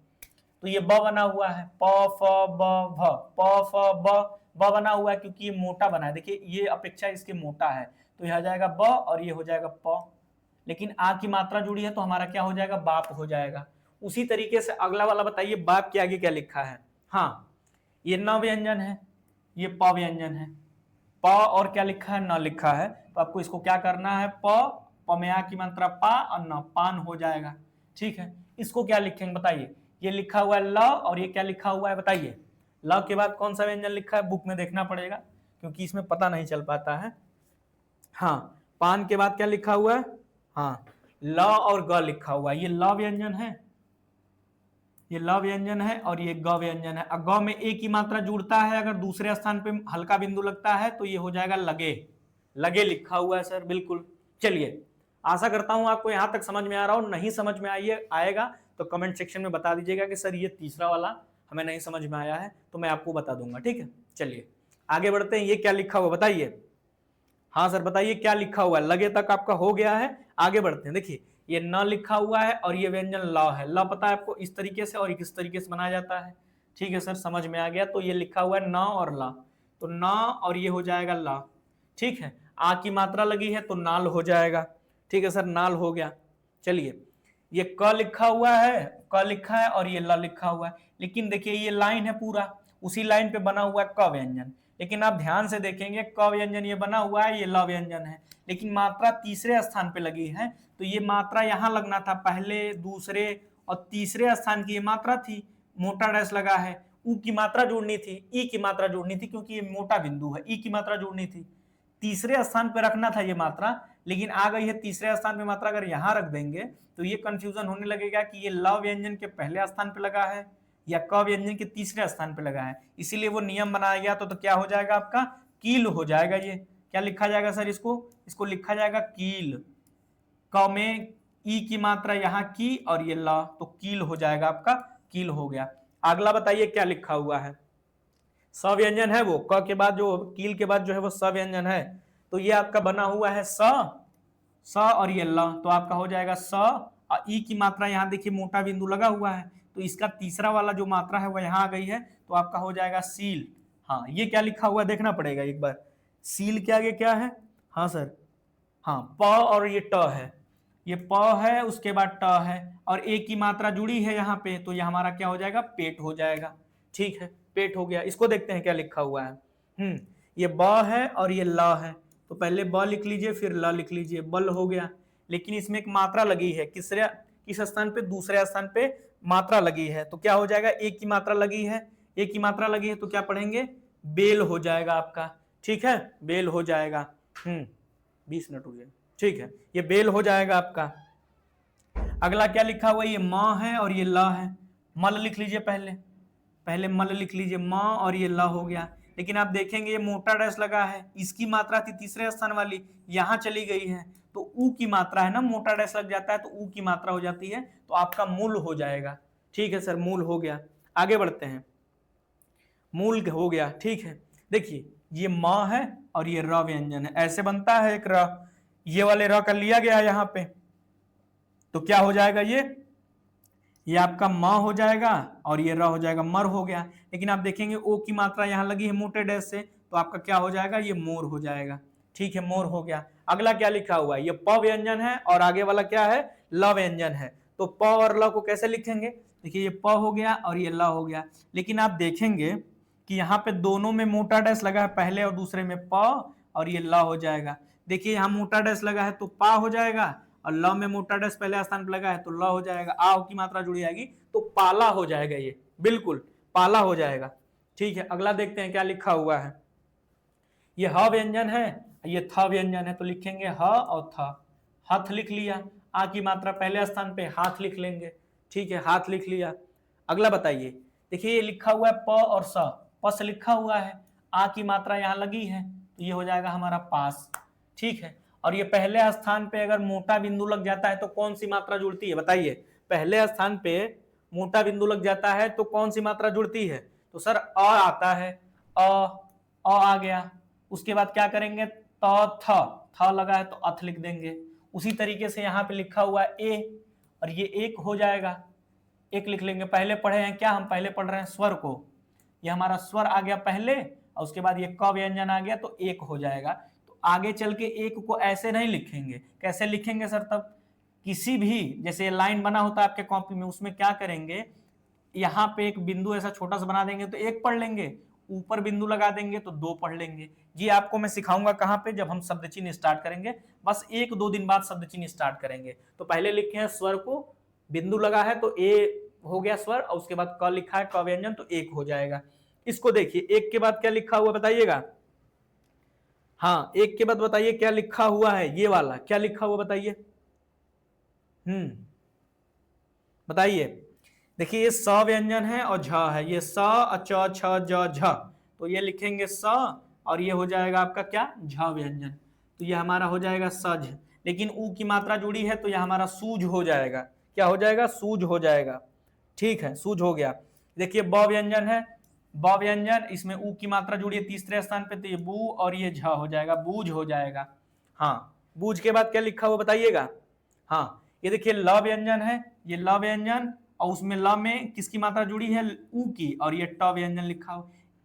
Speaker 1: तो ये ब बना हुआ है, प फ ब भ, प फ ब बना हुआ है क्योंकि ये मोटा बना है। देखिए ये अपेक्षा इसके मोटा है, तो यह आ जाएगा ब और ये हो जाएगा प। लेकिन आ की मात्रा जुड़ी है तो हमारा क्या हो जाएगा, बाप हो जाएगा। उसी तरीके से अगला वाला बताइए, बाप के आगे क्या लिखा है। हाँ ये न व्यंजन है, ये प व्यंजन है, प और क्या लिखा है, न लिखा है, तो आपको इसको क्या करना है, प में आ की मात्रा पा और न, पान हो जाएगा। ठीक है इसको क्या लिखेंगे बताइए, ये लिखा हुआ है ल और ये क्या लिखा हुआ है बताइए, ल के बाद कौन सा व्यंजन लिखा है, बुक में देखना पड़ेगा क्योंकि इसमें पता नहीं चल पाता है। हाँ पान के बाद क्या लिखा हुआ है, हाँ ल और ग लिखा हुआ है, ये ल व्यंजन है, ये ल व्यंजन है और ये ग व्यंजन है। ग में ए की मात्रा जुड़ता है, अगर दूसरे स्थान पे हल्का बिंदु लगता है तो ये हो जाएगा लगे, लगे लिखा हुआ है सर बिल्कुल। चलिए आशा करता हूं आपको यहां तक समझ में आ रहा हो, नहीं समझ में आएगा तो कमेंट सेक्शन में बता दीजिएगा कि सर ये तीसरा वाला हमें नहीं समझ में आया है, तो मैं आपको बता दूंगा। ठीक है चलिए आगे बढ़ते हैं, ये क्या लिखा हुआ बताइए। हाँ सर बताइए क्या लिखा हुआ है, लगे तक आपका हो गया है। आगे बढ़ते हैं, देखिए ये न लिखा हुआ है और ये व्यंजन ल है, ल पता है आपको इस तरीके से और किस तरीके से बनाया जाता है। ठीक है सर समझ में आ गया, तो ये लिखा हुआ है न और ला, तो न और ये हो जाएगा ला। ठीक है आ की मात्रा लगी है तो नाल हो जाएगा। ठीक है सर नाल हो गया। चलिए ये क लिखा हुआ है, क लिखा है और ये ल लिखा हुआ है, लेकिन देखिए ये लाइन है पूरा, उसी लाइन पे बना हुआ है क व्यंजन, लेकिन आप ध्यान से देखेंगे क व्यंजन ये बना हुआ है, ये ल व्यंजन है, लेकिन मात्रा तीसरे स्थान पे लगी है, तो ये मात्रा यहां लगना था, पहले दूसरे और तीसरे स्थान की ये मात्रा थी, मोटा डैश लगा है, ऊ की मात्रा जोड़नी थी, ई की मात्रा जोड़नी थी क्योंकि ये मोटा बिंदु है, ई की मात्रा जोड़नी थी, तीसरे स्थान पे रखना था ये मात्रा, लेकिन आ गई है तीसरे स्थान पे मात्रा। अगर यहां रख देंगे तो ये कंफ्यूजन होने लगेगा कि ये ल व्यंजन के पहले स्थान पे लगा है या क व्यंजन के तीसरे स्थान पे लगा है, इसीलिए वो नियम बनाया गया। तो क्या हो जाएगा आपका, कील हो जाएगा। ये क्या लिखा जाएगा सर, इसको लिखा जाएगा कील। क में ई की मात्रा यहाँ की और ये ल, तो कील हो जाएगा आपका, कील हो गया। अगला बताइए क्या लिखा हुआ है, स व्यंजन है वो, क के बाद जो कील के बाद जो है वो स व्यंजन है, तो ये आपका बना हुआ है स और ये ल, तो आपका हो जाएगा स और ई की मात्रा यहाँ देखिए मोटा बिंदु लगा हुआ है, तो इसका तीसरा वाला जो मात्रा है वो यहाँ आ गई है, तो आपका हो जाएगा सील। हाँ ये क्या लिखा हुआ है देखना पड़ेगा एक बार, सील के आगे क्या है, हाँ सर, हाँ प और ये ट है, ये प है उसके बाद ट है और ए की मात्रा जुड़ी है यहाँ पे, तो ये हमारा क्या हो जाएगा, पेट हो जाएगा। ठीक है, पेट हो गया। इसको देखते हैं क्या लिखा हुआ है। ये ब है और ये ल है, तो पहले ब लिख लीजिए फिर ल लिख लीजिए, बल हो गया। लेकिन इसमें एक मात्रा लगी है, किस स्थान पे, दूसरे स्थान पे मात्रा लगी है, तो क्या हो जाएगा, एक की मात्रा लगी है, एक की मात्रा लगी है तो क्या पढ़ेंगे, बेल हो जाएगा आपका। ठीक है, बेल हो जाएगा। 20 मिनट हो गए। ठीक है, ये बेल हो जाएगा आपका। अगला क्या लिखा हुआ है, ये म है और ये ल है, मल लिख लीजिए पहले मल लिख लीजिए, म और ये ल हो गया। लेकिन आप देखेंगे ये मोटा डैश लगा है, इसकी मात्रा थी तीसरे स्थान वाली, यहां चली गई है, तो ऊ की मात्रा है ना, मोटा डैश लग जाता है तो ऊ की मात्रा हो जाती है, तो आपका मूल हो जाएगा। ठीक है सर, मूल हो गया। आगे बढ़ते हैं, मूल हो गया। ठीक है, देखिए ये म है और ये र व्यंजन है, ऐसे बनता है एक र, ये वाले र कर लिया गया यहाँ पे, तो क्या हो जाएगा, ये आपका म हो जाएगा और ये र हो जाएगा, मर हो गया। लेकिन आप देखेंगे ओ की मात्रा यहाँ लगी है मोटे डैश से, तो आपका क्या हो जाएगा, ये मोर हो जाएगा। ठीक है, मोर हो गया। अगला क्या लिखा हुआ है, ये प व्यंजन है और आगे वाला क्या है, ल व्यंजन है, तो प और ल को कैसे लिखेंगे, देखिए ये प हो गया और ये ल हो गया। लेकिन आप देखेंगे कि यहाँ पे दोनों में मोटा डैश लगा है, पहले और दूसरे में प और ये ल हो जाएगा। देखिए यहाँ मोटा डैश लगा है तो पा हो जाएगा, और ल में मोटा डैश पहले स्थान पर लगा है तो ल हो जाएगा, आ की मात्रा जुड़ी आएगी तो पाला हो जाएगा, ये बिल्कुल पाला हो जाएगा। ठीक है, अगला देखते हैं क्या लिखा हुआ है, ये ह व्यंजन है, ये थ व्यंजन है, तो लिखेंगे ह और थ, हथ लिख लिया, आ की मात्रा पहले स्थान पे, हाथ लिख लेंगे। ठीक है, हाथ लिख लिया। अगला बताइए, देखिए ये लिखा हुआ है प और स, पस लिखा हुआ है, आ की मात्रा यहाँ लगी है, तो ये हो जाएगा हमारा पास। ठीक है, और ये पहले स्थान पे अगर मोटा बिंदु लग जाता है तो कौन सी मात्रा जुड़ती है, बताइए, पहले स्थान पे मोटा बिंदु लग जाता है तो कौन सी मात्रा जुड़ती है, तो सर अ आता है, अ आ गया। उसके बाद क्या करेंगे, त थ लगा है तो अथ लिख देंगे। उसी तरीके से यहाँ पे लिखा हुआ है ए, और ये एक हो जाएगा, एक लिख लेंगे। पहले पढ़े हैं क्या, हम पहले पढ़ रहे हैं स्वर को, ये हमारा स्वर आ गया पहले और उसके बाद ये क व्यंजन आ गया तो एक हो जाएगा। तो आगे चल के एक को ऐसे नहीं लिखेंगे, कैसे लिखेंगे सर, तब किसी भी जैसे लाइन बना होता है आपके कॉपी में, उसमें क्या करेंगे, यहाँ पे एक बिंदु ऐसा छोटा सा बना देंगे तो एक पढ़ लेंगे, ऊपर बिंदु लगा देंगे तो दो पढ़ लेंगे। ये आपको मैं सिखाऊंगा कहाँ पे, जब हम शब्द चिन्ह स्टार्ट करेंगे, बस 1-2 दिन बाद शब्द चिन्ह स्टार्ट करेंगे। तो पहले लिखे हैं स्वर को, बिंदु लगा है तो ए हो गया स्वर, और उसके बाद क लिखा है क व्यंजन तो एक हो जाएगा। इसको देखिए, एक के बाद क्या लिखा हुआ बताइएगा, हाँ एक के बाद बताइए क्या लिखा हुआ है, ये वाला क्या लिखा हुआ बताइए, बताइए। देखिए ये स व्यंजन है और झ है, ये स च छ ज झ, तो ये लिखेंगे स और ये हो जाएगा आपका क्या, झ व्यंजन, तो ये हमारा हो जाएगा सज। लेकिन ऊ की मात्रा जुड़ी है तो यह हमारा सूज हो जाएगा, क्या हो जाएगा, सूज हो जाएगा। ठीक है, सूज हो गया। देखिए ब व्यंजन है, ब व्यंजन, इसमें ऊ की मात्रा जुड़ी है तीसरे स्थान पे, तो ये बू और ये झ हो जाएगा, बूझ हो जाएगा। हाँ, बूझ के बाद क्या लिखा हुआ बताइएगा, हाँ ये देखिए ल व्यंजन है, ये ल व्यंजन, और उसमें ल में किसकी मात्रा जुड़ी है, ऊ की, और ये ट व्यंजन लिखा हो,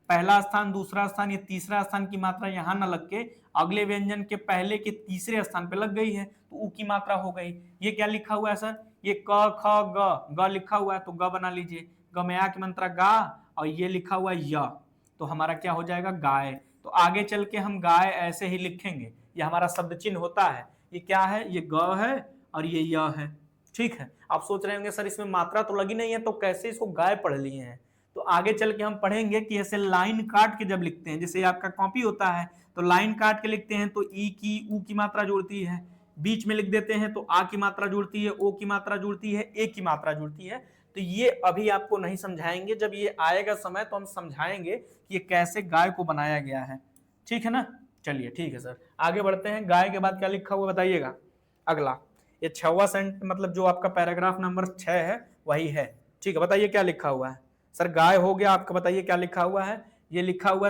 Speaker 1: पहला स्थान दूसरा स्थान, ये तीसरा स्थान की मात्रा यहाँ न लग के अगले व्यंजन के पहले के तीसरे स्थान पे लग गई है, तो ऊ की मात्रा हो गई। ये क्या लिखा हुआ है सर, ये क ख ग लिखा हुआ है तो ग बना लीजिए, ग में आ की मात्रा गा, और ये लिखा हुआ है य, तो हमारा क्या हो जाएगा, गाय। तो आगे चल के हम गाय ऐसे ही लिखेंगे, ये हमारा शब्द चिन्ह होता है। ये क्या है, ये ग है और ये य है। ठीक है, आप सोच रहे होंगे सर इसमें मात्रा तो लगी नहीं है तो कैसे इसको गाय पढ़ लिए हैं, तो आगे चल के हम पढ़ेंगे कि ऐसे लाइन काट के जब लिखते हैं, जैसे आपका कॉपी होता है तो लाइन काट के लिखते हैं तो ई की ऊ की मात्रा जुड़ती है, बीच में लिख देते हैं तो आ की मात्रा जुड़ती है, ओ की मात्रा जुड़ती है, ए की मात्रा जुड़ती है। तो ये अभी आपको नहीं समझाएंगे, जब ये आएगा समय तो हम समझाएंगे कि ये कैसे गाय को बनाया गया है। ठीक है ना, चलिए ठीक है सर, आगे बढ़ते हैं। गाय के बाद क्या लिखा हुआ बताइएगा, अगला ये 6वां सेंट मतलब जो आपका पैराग्राफ नंबर 6 है वही है। ठीक है, बताइए क्या लिखा हुआ है, सर गाय हो गया आपका, बताइए क्या लिखा हुआ है, ये लिखा हुआ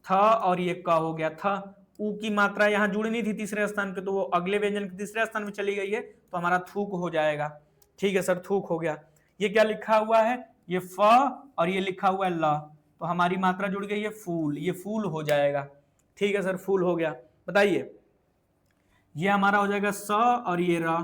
Speaker 1: था और ये का हो गया था। ऊ की मात्रा यहां जुड़नी थी तीसरे स्थान पे, तो वो अगले व्यंजन के तीसरे स्थान पे चली गई है, तो हमारा थूक हो जाएगा। ठीक है सर, थूक हो गया। ये क्या लिखा हुआ है, ये फ और ये लिखा हुआ है ल, तो हमारी मात्रा जुड़ गई है फूल, ये फूल हो जाएगा। ठीक है सर, फूल हो गया। बताइए, ये हमारा हो जाएगा स और ये र,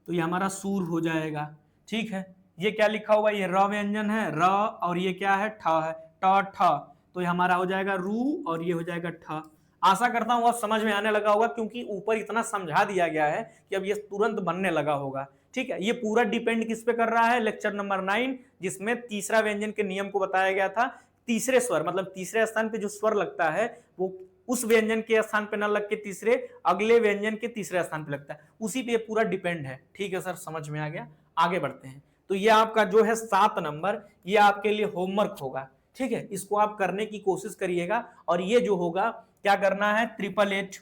Speaker 1: तो ये हमारा सूर हो जाएगा। ठीक है, ये क्या लिखा हुआ है, ये र व्यंजन है, र, और ये क्या है, ठ है, ट ठ, तो ये हमारा हो जाएगा रू और ये हो जाएगा ठ। आशा करता हूं अब समझ में आने लगा होगा, क्योंकि ऊपर इतना समझा दिया गया है कि अब ये तुरंत बनने लगा होगा। ठीक है, ये पूरा डिपेंड किस पे कर रहा है, लेक्चर नंबर 9, जिसमें तीसरा व्यंजन के नियम को बताया गया था। तीसरे स्वर मतलब तीसरे स्थान पे जो स्वर लगता है वो उस व्यंजन के स्थान पे ना लग के तीसरे अगले व्यंजन के तीसरे स्थान पे लगता है, उसी पे पूरा डिपेंड है। ठीक है सर, समझ में आ गया। आगे बढ़ते हैं। तो ये आपका जो है 7 नंबर, ये आपके लिए होमवर्क होगा। ठीक है, इसको आप करने की कोशिश करिएगा, और ये जो होगा क्या करना है, 888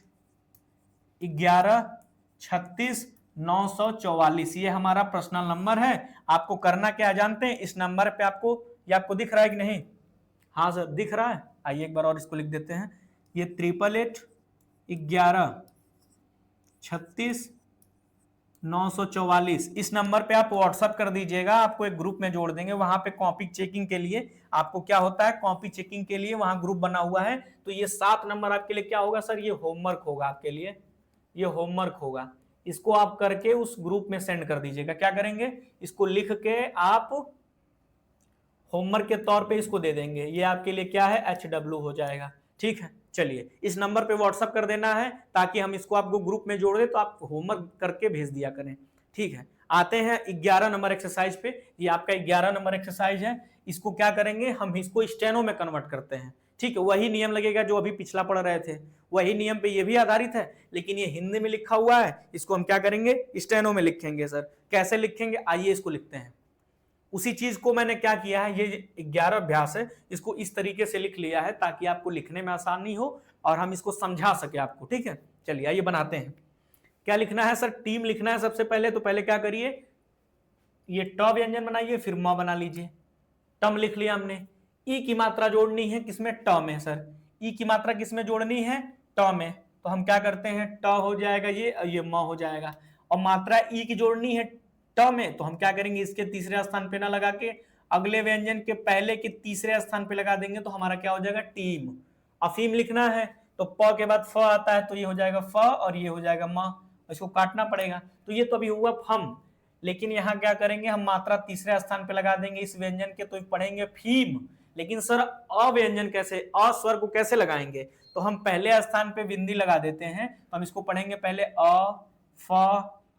Speaker 1: 11 36 944, ये हमारा पर्सनल नंबर है। आपको करना क्या जानते हैं, इस नंबर पे आपको, ये आपको दिख रहा है कि नहीं, हाँ सर दिख रहा है, आइए एक बार और इसको लिख देते हैं। ये 888 11 36 944, इस नंबर पे आप व्हाट्सअप कर दीजिएगा, आपको एक ग्रुप में जोड़ देंगे। वहां पे कॉपी चेकिंग के लिए आपको क्या होता है, कॉपी चेकिंग के लिए वहां ग्रुप बना हुआ है। तो ये 7 नंबर आपके लिए क्या होगा सर, ये होमवर्क होगा आपके लिए, ये होमवर्क होगा। इसको आप करके उस ग्रुप में सेंड कर दीजिएगा। क्या करेंगे, इसको लिख के आप होमवर्क के तौर पे इसको दे देंगे, ये आपके लिए क्या है, HW हो जाएगा। ठीक है, चलिए इस नंबर पे व्हाट्सअप कर देना है, ताकि हम इसको आपको ग्रुप में जोड़ दे, तो आप होमवर्क करके भेज दिया करें। ठीक है, आते हैं 11 नंबर एक्सरसाइज पे। ये आपका 11 नंबर एक्सरसाइज है। इसको क्या करेंगे, हम इसको स्टेनो में कन्वर्ट करते हैं। ठीक है, वही नियम लगेगा जो अभी पिछला पढ़ रहे थे, वही नियम पे ये भी आधारित है, लेकिन ये हिंदी में लिखा हुआ है। इसको हम क्या करेंगे, स्टेनो में लिखेंगे। सर कैसे लिखेंगे, आइए इसको लिखते हैं। उसी चीज को मैंने क्या किया है, ये 11 अभ्यास है, इसको इस तरीके से लिख लिया है ताकि आपको लिखने में आसानी हो और हम इसको समझा सके आपको। ठीक है, चलिए आइए बनाते हैं। क्या लिखना है सर, टीम लिखना है सबसे पहले। तो पहले क्या करिए, ये ट व्यंजन बनाइए, फिर म बना लीजिए। टम लिख लिया हमने। ई की मात्रा जोड़नी है किसमें, ट में। सर ई की मात्रा किसमें जोड़नी है, ट में। तो हम क्या करते हैं, ट हो जाएगा ये म हो जाएगा। और मात्रा ई की जोड़नी है ट में, तो हम क्या करेंगे, इसके तीसरे स्थान पे ना लगा के अगले व्यंजन के पहले के तीसरे स्थान पे लगा देंगे, तो हमारा क्या हो जाएगा, टीम। अफीम लिखना है तो प के बाद फ आता है, तो ये हो जाएगा फ और ये हो जाएगा म, इसको काटना पड़ेगा। तो ये तो अभी हुआ फम, लेकिन यहाँ क्या करेंगे, हम मात्रा तीसरे स्थान पे लगा देंगे इस व्यंजन के, तो पढ़ेंगे फीम। लेकिन सर अ व्यंजन कैसे, अ स्वर को कैसे लगाएंगे, तो हम पहले स्थान पे बिंदी लगा देते हैं। तो हम इसको पढ़ेंगे पहले अ फ,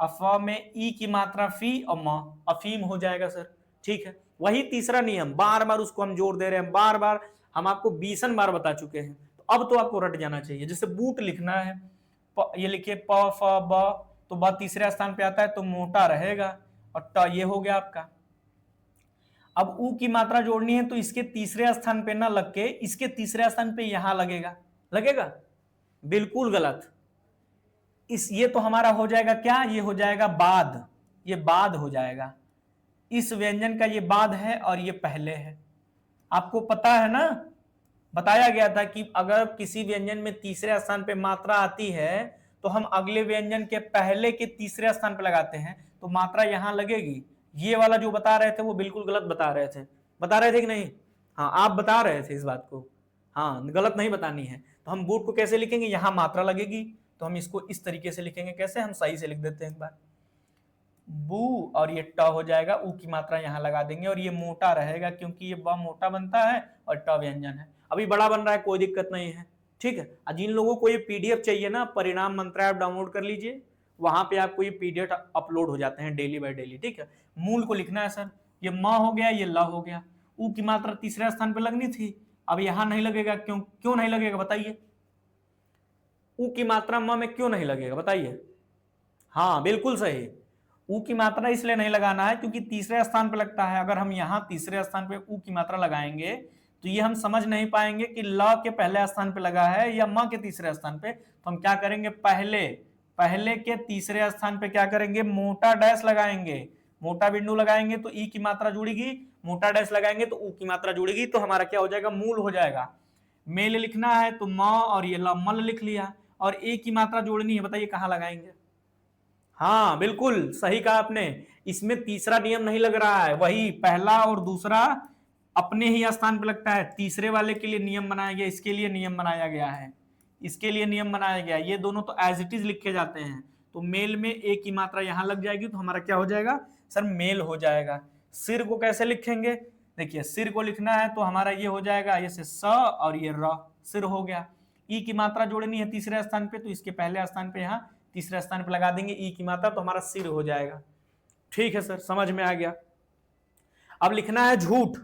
Speaker 1: अफ में ई की मात्रा फी और म, अफीम हो जाएगा सर। ठीक है, वही तीसरा नियम, बार बार उसको हम जोड़ दे रहे हैं, बार बार हम आपको 20 बार बता चुके हैं। तो अब तो आपको रट जाना चाहिए। जैसे बूट लिखना है, ये लिखिए प फ ब, तो ब तीसरे स्थान पे आता है तो मोटा रहेगा, और ट ये हो गया आपका। अब ऊ की मात्रा जोड़नी है, तो इसके तीसरे स्थान पे ना लग के इसके तीसरे स्थान पे यहां लगेगा, लगेगा, बिल्कुल गलत। ये तो हमारा हो जाएगा क्या, ये हो जाएगा बाद, ये बाद हो जाएगा। इस व्यंजन का ये बाद है और ये पहले है। आपको पता है ना, बताया गया था कि अगर किसी व्यंजन में तीसरे स्थान पे मात्रा आती है, तो हम अगले व्यंजन के पहले के तीसरे स्थान पे लगाते हैं, तो मात्रा यहां लगेगी। ये वाला जो बता रहे थे वो बिल्कुल गलत बता रहे थे, बता रहे थे कि नहीं, हाँ आप बता रहे थे इस बात को, हाँ गलत नहीं बतानी है। तो हम बूट को कैसे लिखेंगे, यहां मात्रा लगेगी, तो हम इसको इस तरीके से लिखेंगे। कैसे, हम सही से लिख देते हैं एक बार, बू और ये ट हो जाएगा, ऊ की मात्रा यहां लगा देंगे, और ये मोटा रहेगा क्योंकि ये ब मोटा बनता है और ट व्यंजन है। अभी बड़ा बन रहा है, कोई दिक्कत नहीं है। ठीक है, जिन लोगों को ये पीडीएफ चाहिए ना, परिणाम मंत्र ऐप डाउनलोड कर लीजिए, वहां पे आपको ये पीडीएफ अपलोड हो जाते हैं डेली बाय डेली। ठीक है, मूल को लिखना है सर, ये म हो गया, ये ल हो गया। ऊ की मात्रा तीसरे स्थान पर लगनी थी, अब यहां नहीं लगेगा, क्यों नहीं लगेगा बताइए, ऊ की मात्रा म में क्यों नहीं लगेगा बताइए, हाँ बिल्कुल सही। ऊ की मात्रा इसलिए नहीं लगाना है क्योंकि तीसरे स्थान पे लगता है। अगर हम यहाँ तीसरे स्थान पे ऊ की मात्रा लगाएंगे, तो ये हम समझ नहीं पाएंगे कि ल के पहले स्थान पे लगा है या म के तीसरे स्थान पे। तो हम क्या करेंगे, पहले के तीसरे स्थान पे क्या करेंगे, मोटा डैश लगाएंगे, मोटा बिंदु लगाएंगे तो ई की मात्रा जुड़ेगी, मोटा डैश लगाएंगे तो ऊ की मात्रा जुड़ेगी, तो हमारा क्या हो जाएगा, मूल हो जाएगा। मेल लिखना है तो म और ये ल मल लिख लिया, और ए की मात्रा जोड़नी है, बताइए कहां लगाएंगे। हाँ बिल्कुल सही कहा आपने, इसमें तीसरा नियम नहीं लग रहा है, वही पहला और दूसरा अपने ही स्थान पर लगता है। तीसरे वाले के लिए नियम बनाया गया, इसके लिए नियम बनाया गया है, इसके लिए नियम बनाया गया, ये दोनों तो एज इट इज लिखे जाते हैं। तो मेल में ए की मात्रा यहां लग जाएगी तो हमारा क्या हो जाएगा सर, मेल हो जाएगा। सिर को कैसे लिखेंगे, देखिए सिर को लिखना है तो हमारा ये हो जाएगा, ये से स और ये र, सिर हो गया। ई की मात्रा जोड़नी है तीसरे स्थान पे, तो इसके पहले स्थान पे यहाँ तीसरे स्थान पे लगा देंगे ई की मात्रा, तो हमारा सिर हो जाएगा। ठीक है सर, समझ में आ गया। अब लिखना है झूठ,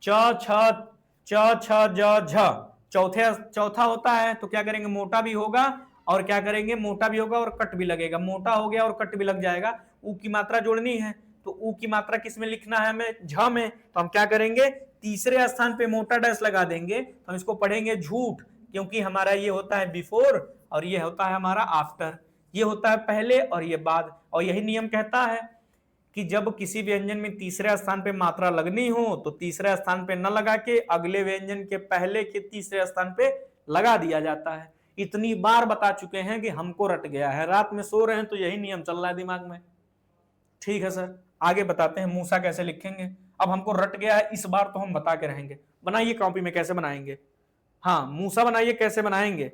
Speaker 1: च छ ज झ, चौथा होता है तो क्या करेंगे, मोटा भी होगा और क्या करेंगे, मोटा भी होगा और कट भी लगेगा, मोटा हो गया और कट भी लग जाएगा। ऊ की मात्रा जोड़नी है तो ऊ की मात्रा किस में लिखना है हमें, झ में, तो हम क्या करेंगे, तीसरे स्थान पे मोटा डैश लगा देंगे, तो हम इसको पढ़ेंगे झूठ, क्योंकि हमारा ये होता है बिफोर और ये होता है हमारा आफ्टर, ये होता है पहले और ये बाद। और यही नियम कहता है कि जब किसी व्यंजन में तीसरे स्थान पे मात्रा लगनी हो तो तीसरे स्थान पे न लगा के अगले व्यंजन के पहले के तीसरे स्थान पे लगा दिया जाता है। इतनी बार बता चुके हैं कि हमको रट गया है, रात में सो रहे हैं तो यही नियम चल रहा है दिमाग में। ठीक है सर, आगे बताते हैं मूसा कैसे लिखेंगे। अब हमको रट गया है, इस बार तो हम बता के रहेंगे। बनाइए कॉपी में, कैसे बनाएंगे, हाँ मूसा बनाइए, कैसे बनाएंगे।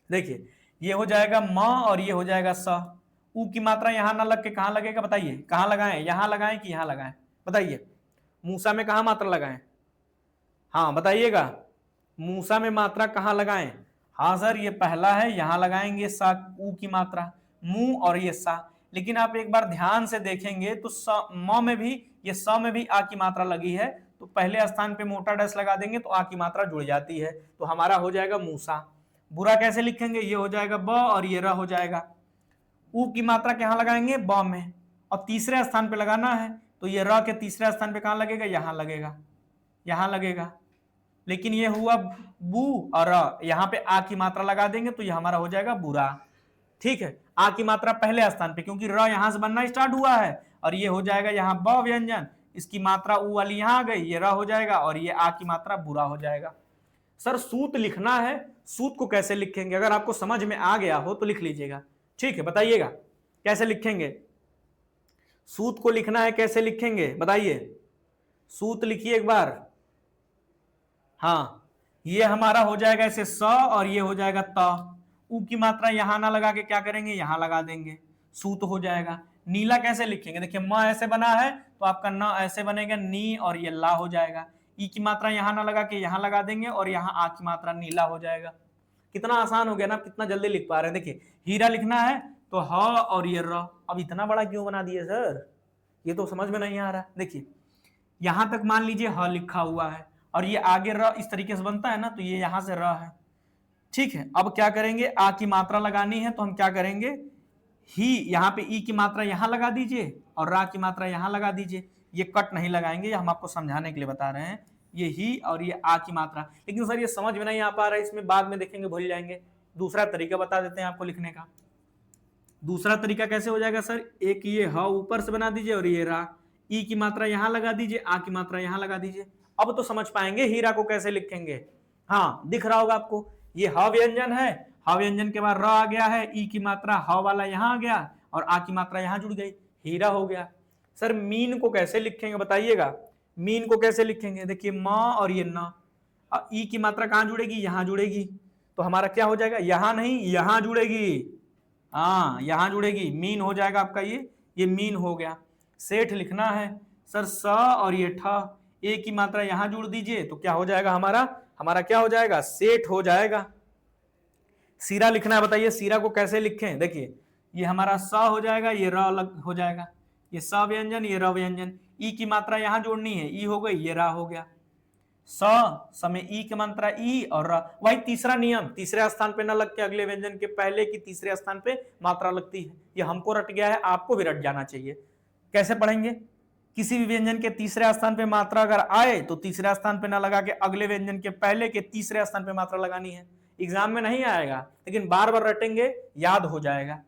Speaker 1: देखिए ये हो जाएगा म और ये हो जाएगा स, ऊ की मात्रा यहां ना लग के कहां लगेगा, बताइए कहां लगाएं, यहां लगाएं कि यहां लगाएं, बताइए मूसा में कहां मात्रा लगाएं, हाँ बताइएगा मूसा में मात्रा कहां लगाएं। हाँ सर ये पहला है, यहां लगाएंगे सा, ऊ की मात्रा, मुंह और ये सा। लेकिन आप एक बार ध्यान से देखेंगे तो म में भी, ये स में भी आ की मात्रा लगी है, तो पहले स्थान पे मोटा डैश लगा देंगे तो आ की मात्रा जुड़ जाती है, तो हमारा हो जाएगा मूसा। बुरा कैसे लिखेंगे, ये हो जाएगा ब और ये र हो जाएगा। ऊ की मात्रा कहां लगाएंगे, ब में, और तीसरे स्थान पे लगाना है तो ये र के तीसरे स्थान पे कहां लगेगा, यहां लगेगा, यहां लगेगा। लेकिन ये हुआ बू और यहां पे आ की मात्रा लगा देंगे तो ये हमारा हो जाएगा बुरा। ठीक है, आ की मात्रा पहले स्थान पे, क्योंकि र यहां से बनना स्टार्ट हुआ है, और ये हो जाएगा यहाँ ब व्यंजन, इसकी मात्रा ऊ वाली यहां आ गई, ये र हो जाएगा और ये आ की मात्रा बुरा हो जाएगा। सर सूत लिखना है, सूत को कैसे लिखेंगे, अगर आपको समझ में आ गया हो तो लिख लीजिएगा। ठीक है, बताइएगा कैसे लिखेंगे, सूत को लिखना है कैसे लिखेंगे, बताइए सूत लिखिए एक बार। हाँ ये हमारा हो जाएगा ऐसे स और ये हो जाएगा त, ऊ की मात्रा यहां ना लगा के क्या करेंगे, यहां लगा देंगे, सूत हो जाएगा। नीला कैसे लिखेंगे, देखिए म ऐसे बना है तो आपका न ऐसे बनेगा, नी और ये ला हो जाएगा, ई की मात्रा यहां ना लगा के यहां लगा देंगे और यहां आ की मात्रा नीला हो जाएगा। कितना आसान हो गया ना, कितना जल्दी लिख पा रहे हैं। देखिए हीरा लिखना है तो ह और ये र, अब इतना बड़ा क्यों बना दिए सर, ये तो समझ में नहीं आ रहा। देखिए यहां तक मान लीजिए ह लिखा हुआ है और ये आगे र इस तरीके से बनता है ना, तो ये यहां से र है। ठीक है, अब क्या करेंगे, आ की मात्रा लगानी है तो हम क्या करेंगे, ही यहाँ पे ई की मात्रा यहां लगा दीजिए और रा की मात्रा यहां लगा दीजिए। ये कट नहीं लगाएंगे, ये हम आपको समझाने के लिए बता रहे हैं, ये ही और ये आ की मात्रा। लेकिन सर ये समझ में नहीं आ पा रहा है, इसमें बाद में देखेंगे भूल जाएंगे। दूसरा तरीका बता देते हैं आपको लिखने का। दूसरा तरीका कैसे हो जाएगा सर, एक ये ह ऊपर से बना दीजिए और ये रा, ई की मात्रा यहां लगा दीजिए, आ की मात्रा यहां लगा दीजिए। अब तो समझ पाएंगे हीरा को कैसे लिखेंगे। हाँ दिख रहा होगा आपको, ये ह व्यंजन है, ह व्यंजन के बाद र आ गया है, ई की मात्रा ह वाला यहां आ गया और आ की मात्रा यहां जुड़ गई, हीरा हो गया। सर मीन को कैसे लिखेंगे बताइएगा, मीन को कैसे लिखेंगे, देखिए म और ये न, ई की मात्रा कहां जुड़ेगी, यहां जुड़ेगी, तो हमारा क्या हो जाएगा, यहां नहीं यहां जुड़ेगी, हाँ यहां जुड़ेगी, मीन हो जाएगा आपका ये मीन हो गया। सेठ लिखना है सर स और ये ठ, ए की मात्रा यहां जुड़ दीजिए तो क्या हो जाएगा, हमारा क्या हो जाएगा, सेठ हो जाएगा। सीरा लिखना है, बताइए सीरा को कैसे लिखें, देखिए ये हमारा स हो जाएगा, ये र अलग हो जाएगा, ये स व्यंजन ये र व्यंजन, ई की मात्रा यहां जोड़नी है, ई हो गई ये रा हो गया। स में ई की मात्रा ई और र, वही तीसरा नियम, तीसरे स्थान पे न लग के अगले व्यंजन के पहले की तीसरे स्थान पे मात्रा लगती है। ये हमको रट गया है, आपको भी रट जाना चाहिए। कैसे पढ़ेंगे, किसी भी व्यंजन के तीसरे स्थान पे मात्रा अगर आए तो तीसरे स्थान पे ना लगा के अगले व्यंजन के पहले के तीसरे स्थान पे मात्रा लगानी है। एग्जाम में नहीं आएगा लेकिन बार बार रटेंगे, याद हो जाएगा।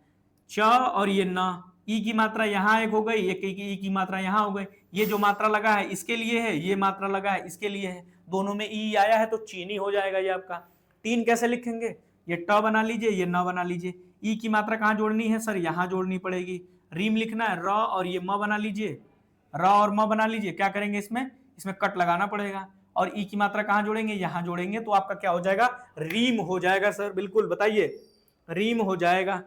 Speaker 1: च और ये न, ई की मात्रा यहाँ एक हो गई, एक ई की मात्रा यहाँ हो गई। ये जो मात्रा लगा है इसके लिए है, ये मात्रा लगा है इसके लिए है, दोनों में ई आया है तो चीनी हो जाएगा ये आपका। 3 कैसे लिखेंगे, ये ट बना लीजिए, ये न बना लीजिए। ई की मात्रा कहाँ जोड़नी है सर, यहाँ जोड़नी पड़ेगी। रीम लिखना है, र और ये म बना लीजिए, र और म बना लीजिए। क्या करेंगे इसमें कट लगाना पड़ेगा। और ई की मात्रा कहाँ जोड़ेंगे, यहाँ जोड़ेंगे, तो आपका क्या हो जाएगा, रीम हो जाएगा सर। बिल्कुल बताइए, रीम हो जाएगा।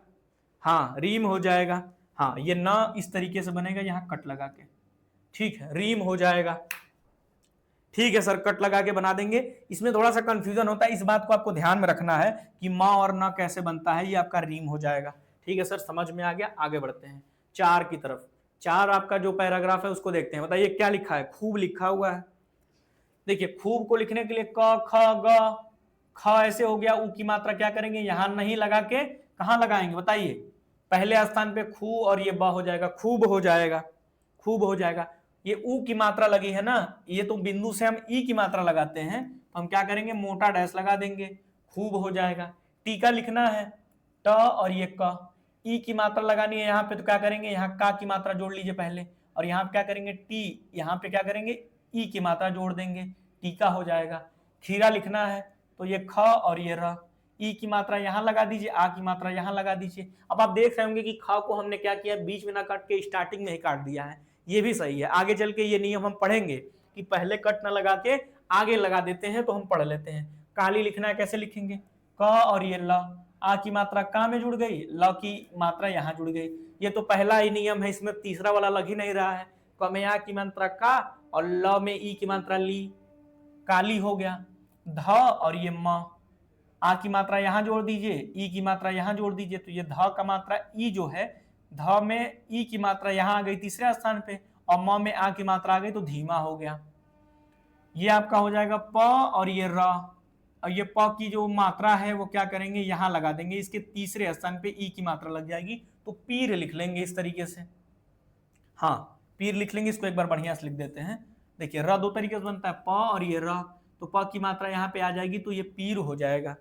Speaker 1: हाँ रीम हो जाएगा। हाँ ये न इस तरीके से बनेगा यहाँ कट लगा के, ठीक है, रीम हो जाएगा। ठीक है सर, कट लगा के बना देंगे। इसमें थोड़ा सा कंफ्यूजन होता है, इस बात को आपको ध्यान में रखना है कि माँ और न कैसे बनता है, ये आपका रीम हो जाएगा। ठीक है सर, समझ में आ गया। आगे बढ़ते हैं 4 की तरफ। 4 आपका जो पैराग्राफ है उसको देखते हैं। बताइए क्या लिखा है, खूब लिखा हुआ है। देखिए खूब को लिखने के लिए क ख ग, ख ऐसे हो गया। ऊ की मात्रा क्या करेंगे, यहां नहीं लगा के कहां लगाएंगे बताइए, पहले स्थान पे खू और ये ब हो जाएगा, खूब हो जाएगा, खूब हो जाएगा। ये ऊ की मात्रा लगी है ना, ये तो बिंदु से हम ई की मात्रा लगाते हैं, तो हम क्या करेंगे, मोटा डैश लगा देंगे, खूब हो जाएगा। टीका लिखना है, ट और ये क, ई की मात्रा लगानी है यहाँ पे, तो क्या करेंगे, यहाँ का की मात्रा जोड़ लीजिए पहले, और यहाँ पे क्या करेंगे टी, यहाँ पे क्या करेंगे ई की मात्रा जोड़ देंगे, टीका हो जाएगा। खीरा लिखना है, तो ये ख और ये र, ई की मात्रा यहाँ लगा दीजिए, आ की मात्रा यहाँ लगा दीजिए। अब आप देख रहे होंगे कि ख को हमने क्या किया, बीच में ना काट के स्टार्टिंग में ही काट दिया है, ये भी सही है। आगे चल के ये नियम हम पढ़ेंगे कि पहले कट ना लगा के आगे लगा देते हैं, तो हम पढ़ लेते हैं। काली लिखना है, कैसे लिखेंगे, क और ये ल, आ की मात्रा का में जुड़ गई, ल की मात्रा यहाँ जुड़ गई। ये तो पहला ही नियम है, इसमें तीसरा वाला लग ही नहीं रहा है। क में आ की मात्रा का और ल में ई की मात्रा ली, काली हो गया। ध और ये म, आ की मात्रा यहां जोड़ दीजिए, ई की मात्रा यहां जोड़ दीजिए, तो ये ध का मात्रा ई जो है, ध में ई की मात्रा यहां आ गई तीसरे स्थान पे, और म में आ की मात्रा आ गई तो धीमा हो गया। ये आपका हो जाएगा प और ये र, और ये प की जो मात्रा है वो क्या करेंगे, यहां लगा देंगे, इसके तीसरे स्थान पे ई की मात्रा लग जाएगी, तो पीर लिख लेंगे इस तरीके से। हाँ पीर लिख लेंगे, इसको एक बार बढ़िया से लिख देते हैं। देखिए र 2 तरीके से बनता है, प और ये र, तो प की मात्रा यहाँ पे आ जाएगी, तो ये पीर हो जाएगा।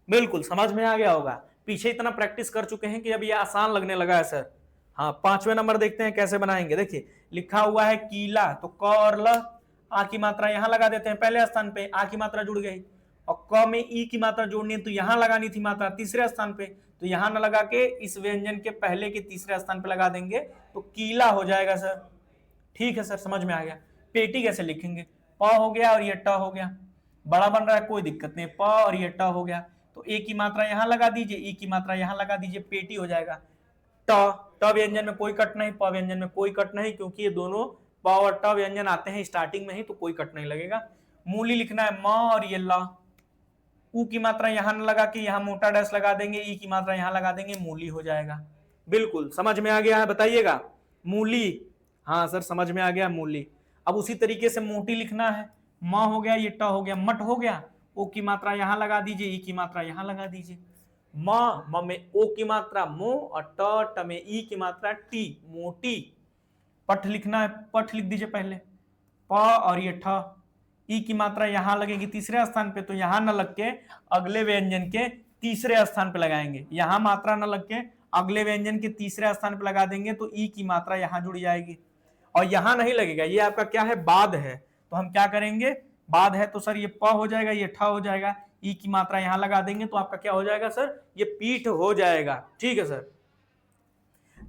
Speaker 1: बिल्कुल समझ में आ गया होगा, पीछे इतना प्रैक्टिस कर चुके हैं कि अब ये आसान लगने लगा है सर। हाँ 5वें नंबर देखते हैं कैसे बनाएंगे। देखिए लिखा हुआ है कीला, तो क और ल, आ की मात्रा यहाँ लगा देते हैं, पहले स्थान पे आ की मात्रा जुड़ गई, और क में ई की मात्रा जोड़नी है, तो यहाँ लगानी थी मात्रा तीसरे स्थान पे, तो यहाँ न लगा के इस व्यंजन के पहले के तीसरे स्थान पे लगा देंगे, तो कीला हो जाएगा सर। ठीक है सर, समझ में आ गया। पेटी कैसे लिखेंगे, प हो गया और ये ट हो गया, बड़ा बन रहा है कोई दिक्कत नहीं, प और ये ट हो गया, तो ए की मात्रा यहाँ लगा दीजिए, ई की मात्रा यहाँ लगा दीजिए, पेटी हो जाएगा। ट व्यंजन में कोई कट नहीं, प व्यंजन में कोई कट नहीं, क्योंकि ये दोनों प और ट व्यंजन आते हैं स्टार्टिंग में ही, तो कोई कट नहीं लगेगा। मूली लिखना है, म और ये ल, ऊ की मात्रा यहाँ न लगा के यहाँ मोटा डैश लगा देंगे, ई की मात्रा यहाँ लगा देंगे, मूली हो जाएगा। बिल्कुल समझ में आ गया है, बताइएगा। मूली, हाँ सर समझ में आ गया, मूली। अब उसी तरीके से मोटी लिखना है, म हो गया, ये ट हो गया, मट हो गया, ओ की मात्रा यहाँ लगा दीजिए, ई की मात्रा यहाँ लगा दीजिए। म में ओ की मात्रा मो, और ट में ई की मात्रा टी, मोटी। पठ लिखना है, पठ लिख दीजिए पहले, प और ये ठ, ई की मात्रा यहाँ लगेगी तीसरे स्थान पे, तो यहाँ न लग के अगले व्यंजन के तीसरे स्थान पे लगाएंगे, यहाँ मात्रा न लग के अगले व्यंजन के तीसरे स्थान पे लगा देंगे, तो ई की मात्रा यहाँ जुड़ जाएगी, और यहाँ नहीं लगेगा, ये आपका क्या है, बाद है, तो हम क्या करेंगे, बाद है तो सर ये प हो जाएगा, ये ठ हो जाएगा, ई की मात्रा यहाँ लगा देंगे, तो आपका क्या हो जाएगा सर, ये पीठ हो जाएगा। ठीक है सर।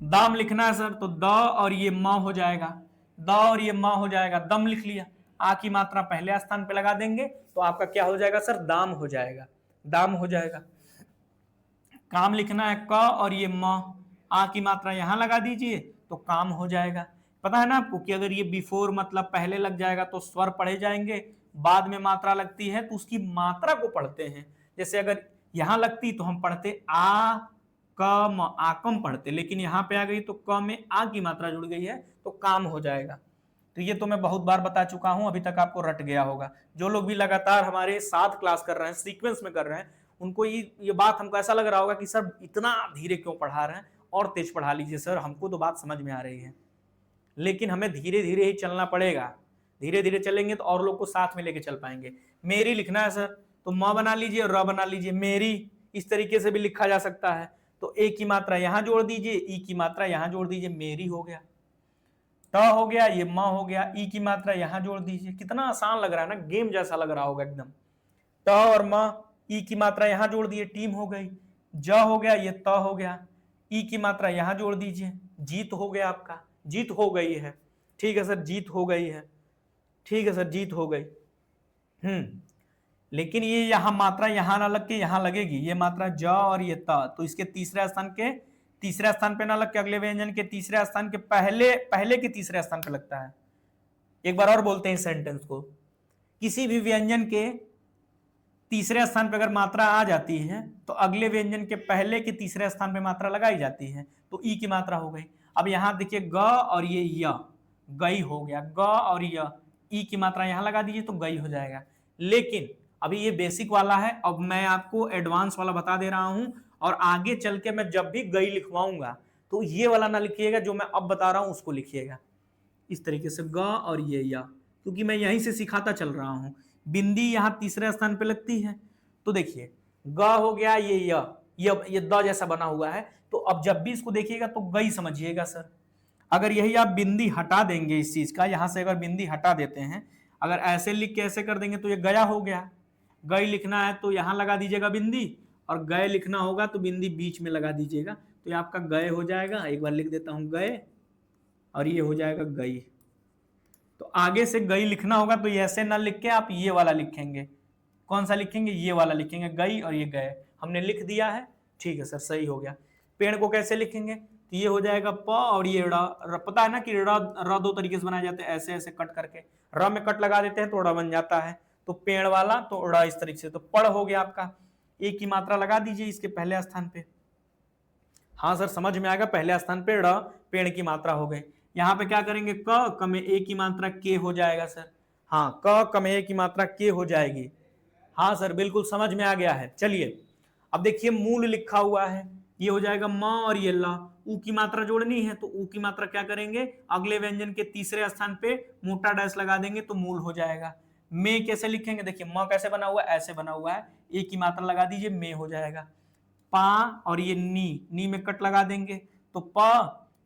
Speaker 1: दाम लिखना है सर, तो द और ये म हो जाएगा, द और ये म हो जाएगा, दम लिख लिया, आ की मात्रा पहले स्थान पे लगा देंगे, तो आपका क्या हो जाएगा सर, दाम हो जाएगा, दाम हो जाएगा। काम लिखना है, क और ये म, आ की मात्रा यहाँ लगा दीजिए, तो काम हो जाएगा। पता है ना आपको कि अगर ये बिफोर मतलब पहले लग जाएगा तो स्वर पढ़े जाएंगे, बाद में मात्रा लगती है तो उसकी मात्रा को पढ़ते हैं। जैसे अगर यहाँ लगती तो हम पढ़ते आ कम, आकम पढ़ते, लेकिन यहाँ पे आ गई तो क में आ की मात्रा जुड़ गई है, तो काम हो जाएगा। तो ये तो मैं बहुत बार बता चुका हूं, अभी तक आपको रट गया होगा। जो लोग भी लगातार हमारे साथ क्लास कर रहे हैं, सीक्वेंस में कर रहे हैं, उनको ये बात हमको ऐसा लग रहा होगा कि सर इतना धीरे क्यों पढ़ा रहे हैं, और तेज पढ़ा लीजिए सर, हमको तो बात समझ में आ रही है, लेकिन हमें धीरे धीरे ही चलना पड़ेगा। धीरे धीरे चलेंगे तो और लोग को साथ में लेके चल पाएंगे। मेरी लिखना है सर, तो म बना लीजिए, र बना लीजिए, मेरी इस तरीके से भी लिखा जा सकता है। तो ए की मात्रा यहां जोड़ दीजिए, ई की मात्रा यहां जोड़ दीजिए, मेरी हो गया। त हो गया, ये म हो गया, ई की मात्रा यहां जोड़ दीजिए। कितना आसान लग रहा है ना, गेम जैसा लग रहा होगा एकदम। त और म, ई की मात्रा यहां जोड़ दिए, टीम हो गई। ज हो गया, ये त हो गया, ई की मात्रा यहां जोड़ दीजिए, जीत हो गया आपका, जीत हो गई है। ठीक है सर, जीत हो गई है, ठीक है सर, जीत हो गई। लेकिन ये यहां मात्रा यहां ना लग के यहां लगेगी, ये मात्रा ज और ये त, तो इसके तीसरे स्थान पे ना लग के अगले व्यंजन के तीसरे स्थान के पहले के तीसरे स्थान पे लगता है। एक बार और बोलते हैं इस सेंटेंस को, किसी भी व्यंजन के तीसरे स्थान पे अगर मात्रा आ जाती है तो अगले व्यंजन के पहले के तीसरे स्थान पे मात्रा लगाई जाती है, तो ई की मात्रा हो गई। अब यहां देखिए ग और ये य, गई हो गया, ग और य, ई की मात्रा यहां लगा दीजिए तो गई हो जाएगा। लेकिन अभी ये बेसिक वाला है, अब मैं आपको एडवांस वाला बता दे रहा हूं, और आगे चल के मैं जब भी गई लिखवाऊंगा तो ये वाला ना लिखिएगा, जो मैं अब बता रहा हूं उसको लिखिएगा। इस तरीके से ग और ये या, क्योंकि मैं यहीं से सिखाता चल रहा हूं। बिंदी यहां तीसरे स्थान पे लगती है, तो देखिए ग हो गया, ये द जैसा बना हुआ है, तो अब जब भी इसको देखिएगा तो गई समझिएगा सर। अगर यही आप बिंदी हटा देंगे इस चीज का, यहां से अगर बिंदी हटा देते हैं, अगर ऐसे लिख के ऐसे कर देंगे तो ये गया हो गया। गई लिखना है तो यहां लगा दीजिएगा बिंदी, और गए लिखना होगा तो बिंदी बीच में लगा दीजिएगा, तो ये आपका गए हो जाएगा। एक बार लिख देता हूं गए, और ये हो जाएगा गई। तो आगे से गई लिखना होगा तो ये ऐसे ना लिख के आप ये वाला लिखेंगे। कौन सा लिखेंगे? ये वाला लिखेंगे, गई और ये गए। हमने लिख दिया है, ठीक है सर, सही हो गया। पेड़ को कैसे लिखेंगे? तो ये हो जाएगा प और ये पता है ना कि र दो तरीके से बनाए जाते हैं, ऐसे ऐसे कट करके, र में कट लगा देते हैं तो ड़ बन जाता है, तो पेड़ वाला तो ड़ इस तरीके से, तो पड़ हो गया आपका। एक की मात्रा लगा दीजिए इसके पहले स्थान पे। हाँ सर, समझ में आएगा, पहले स्थान पे ड़, पेड़ की मात्रा हो गई। यहाँ पे क्या करेंगे? क में ए की मात्रा के हो जाएगा सर। हाँ, क में ए की मात्रा के हो जाएगी। हाँ सर, बिल्कुल समझ में आ गया है। चलिए अब देखिए मूल लिखा हुआ है, ये हो जाएगा म और ये ला। ऊ की मात्रा जोड़नी है तो ऊ की मात्रा क्या करेंगे? अगले व्यंजन के तीसरे स्थान पे मोटा डैश लगा देंगे तो मूल हो जाएगा। में कैसे लिखेंगे? देखिए म कैसे बना हुआ है, ऐसे बना हुआ है, ए की मात्रा लगा दीजिए, में हो जाएगा। पा और ये नी में कट लगा देंगे तो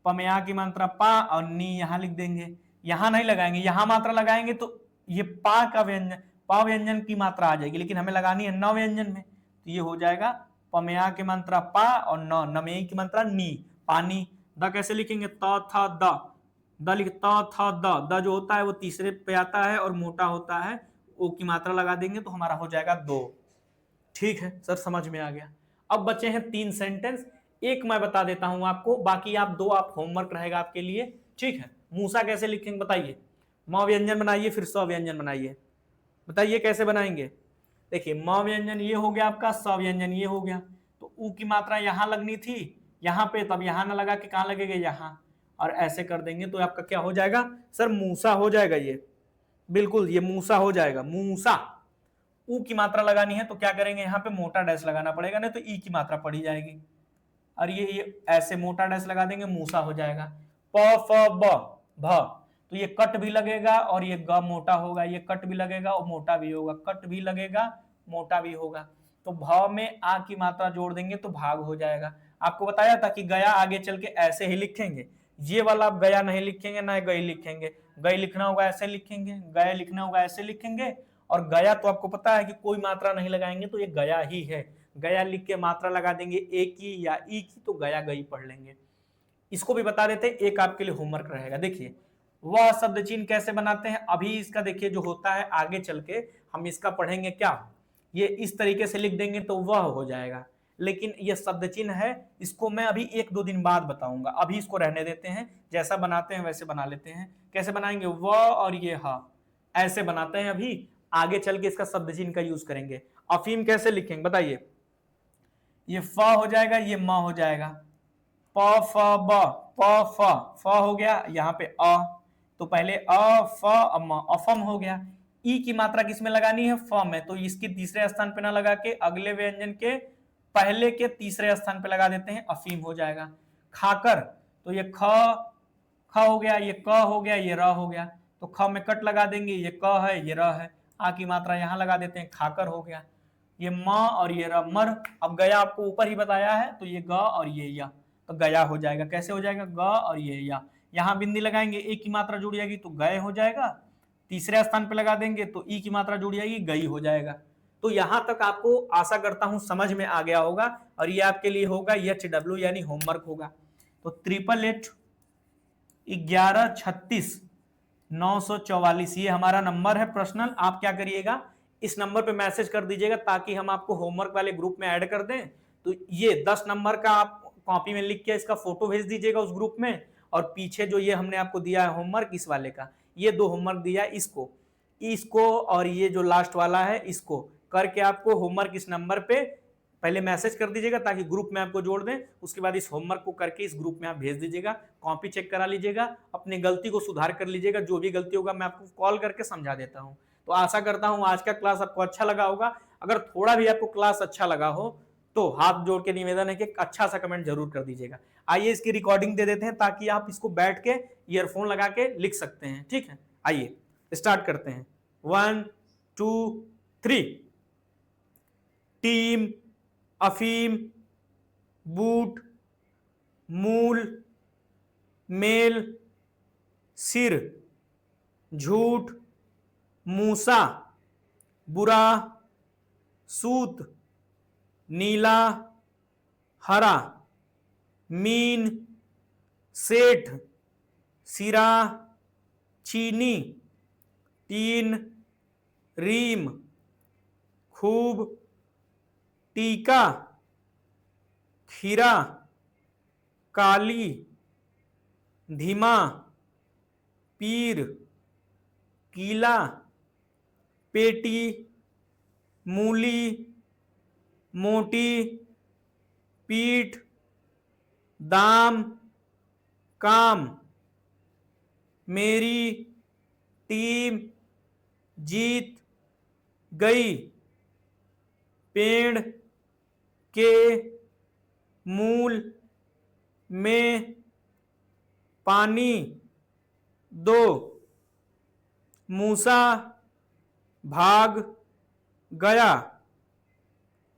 Speaker 1: प में आ की मात्रा पा, और नी यहां लिख देंगे। यहां नहीं लगाएंगे, यहां मात्रा लगाएंगे तो ये पा का व्यंजन, पा व्यंजन की मात्रा आ जाएगी, लेकिन हमें लगानी है न व्यंजन में, तो ये हो जाएगा प में आ की मात्रा पा और न में की मात्रा नी, पानी। द कैसे लिखेंगे? त था द लिख, त था द जो होता है वो तीसरे पे आता है और मोटा होता है, ओ की मात्रा लगा देंगे तो हमारा हो जाएगा 2। ठीक है सर, समझ में आ गया। अब बचे हैं 3 सेंटेंस, एक मैं बता देता हूं आपको, बाकी आप 2 आप होमवर्क रहेगा आपके लिए। ठीक है, मूसा कैसे लिखेंगे बताइए? म व्यंजन बनाइए, फिर स व्यंजन बनाइए, बताइए कैसे बनाएंगे? देखिए म व्यंजन ये हो गया आपका, स व्यंजन ये हो गया, तो ऊ की मात्रा यहां लगनी थी यहां पे, तब यहां ना लगा के कहां लगेगा? यहां, और ऐसे कर देंगे तो आपका क्या हो जाएगा सर? मूसा हो जाएगा। ये बिल्कुल, ये मूसा हो जाएगा, मूसा। ऊ की मात्रा लगानी है तो क्या करेंगे? यहाँ पे मोटा डैश लगाना पड़ेगा, नहीं तो ई की मात्रा पड़ी जाएगी, और ये ऐसे मोटा डैश लगा देंगे, मूसा हो जाएगा। प फ ब भ, तो ये कट भी लगेगा और ये ग मोटा होगा, ये कट भी लगेगा और मोटा भी होगा, कट भी लगेगा मोटा भी होगा, तो भ में आ की मात्रा जोड़ देंगे तो भाग हो जाएगा। आपको बताया था कि गया आगे चल के ऐसे ही लिखेंगे, ये वाला आप गया नहीं लिखेंगे ना गई लिखेंगे, गई लिखना होगा ऐसे लिखेंगे, गया लिखना होगा ऐसे लिखेंगे, और गया तो आपको पता है कि कोई मात्रा नहीं लगाएंगे तो ये गया ही है, गया लिख के मात्रा लगा देंगे ए की या ई की तो गया गई पढ़ लेंगे। इसको भी बता देते, एक आपके लिए होमवर्क रहेगा। देखिए वह शब्द चिन्ह कैसे बनाते हैं, अभी इसका देखिए जो होता है, आगे चल के हम इसका पढ़ेंगे क्या, ये इस तरीके से लिख देंगे तो वह हो जाएगा, लेकिन ये शब्द चिन्ह है, इसको मैं अभी 1-2 दिन बाद बताऊंगा, अभी इसको रहने देते हैं, जैसा बनाते हैं वैसे बना लेते हैं। कैसे बनाएंगे? वह और ये हा, ऐसे बनाते हैं, अभी आगे चल के इसका शब्द चिन्ह का यूज करेंगे। अफीम कैसे लिखेंगे बताइए? ये फ हो जाएगा, ये म हो जाएगा, प फ ब, प फ हो गया, यहाँ पे अ, तो पहले अ फ म, अफम हो गया। ई की मात्रा किसमें लगानी है? फ में, तो इसके तीसरे स्थान पे ना लगा के अगले व्यंजन के पहले के तीसरे स्थान पे लगा देते हैं, अफीम हो जाएगा। खाकर, तो ये ख हो गया, ये क हो गया, ये र हो गया, तो ख में कट लगा देंगे, ये क है ये र है, आ की मात्रा यहां लगा देते हैं, खाकर हो गया। ये म और ये र, मर। अब गया आपको ऊपर ही बताया है, तो ये ग और ये या, तो गया हो जाएगा। कैसे हो जाएगा? ग और ये या, यहाँ बिंदी लगाएंगे, एक की मात्रा जुड़ जाएगी तो गए हो जाएगा। तीसरे स्थान पे लगा देंगे तो ई की मात्रा जुड़ जाएगी, गई हो जाएगा। तो यहां तक आपको आशा करता हूं समझ में आ गया होगा, और ये आपके लिए होगा HW यानी होमवर्क होगा। तो 888136 ये हमारा नंबर है पर्सनल। आप क्या करिएगा, इस नंबर पे मैसेज कर दीजिएगा ताकि हम आपको होमवर्क वाले ग्रुप में ऐड कर दें। तो ये 10 नंबर का आप कॉपी में लिख के इसका फोटो भेज दीजिएगा उस ग्रुप में, और पीछे जो ये हमने आपको दिया है होमवर्क इस वाले का, ये 2 होमवर्क दिया है, इसको और ये जो लास्ट वाला है इसको करके आपको होमवर्क इस नंबर पे पहले मैसेज कर दीजिएगा ताकि ग्रुप में आपको जोड़ दें। उसके बाद इस होमवर्क को करके इस ग्रुप में आप भेज दीजिएगा, कॉपी चेक करा लीजिएगा, अपनी गलती को सुधार कर लीजिएगा। जो भी गलती होगा मैं आपको कॉल करके समझा देता हूं। तो आशा करता हूं आज का क्लास आपको अच्छा लगा होगा। अगर थोड़ा भी आपको क्लास अच्छा लगा हो तो हाथ जोड़ के निवेदन है कि अच्छा सा कमेंट जरूर कर दीजिएगा। आइए इसकी रिकॉर्डिंग दे देते हैं ताकि आप इसको बैठ के ईयरफोन लगा के लिख सकते हैं। ठीक है, आइए स्टार्ट करते हैं। 1 2 3। टीम, अफीम, बूट, मूल, मेल, सिर, झूठ, मूसा, बुरा, सूत, नीला, हरा, मीन, सेठ, सिरा, चीनी, तीन, रीम, खूब, टीका, खीरा, काली, धीमा, पीर, कीला, पेटी, मूली, मोटी, पीठ, दाम, काम, मेरी, टीम, जीत, गई, पेड़ के, मूल में, पानी, दो, मूसा, भाग गया,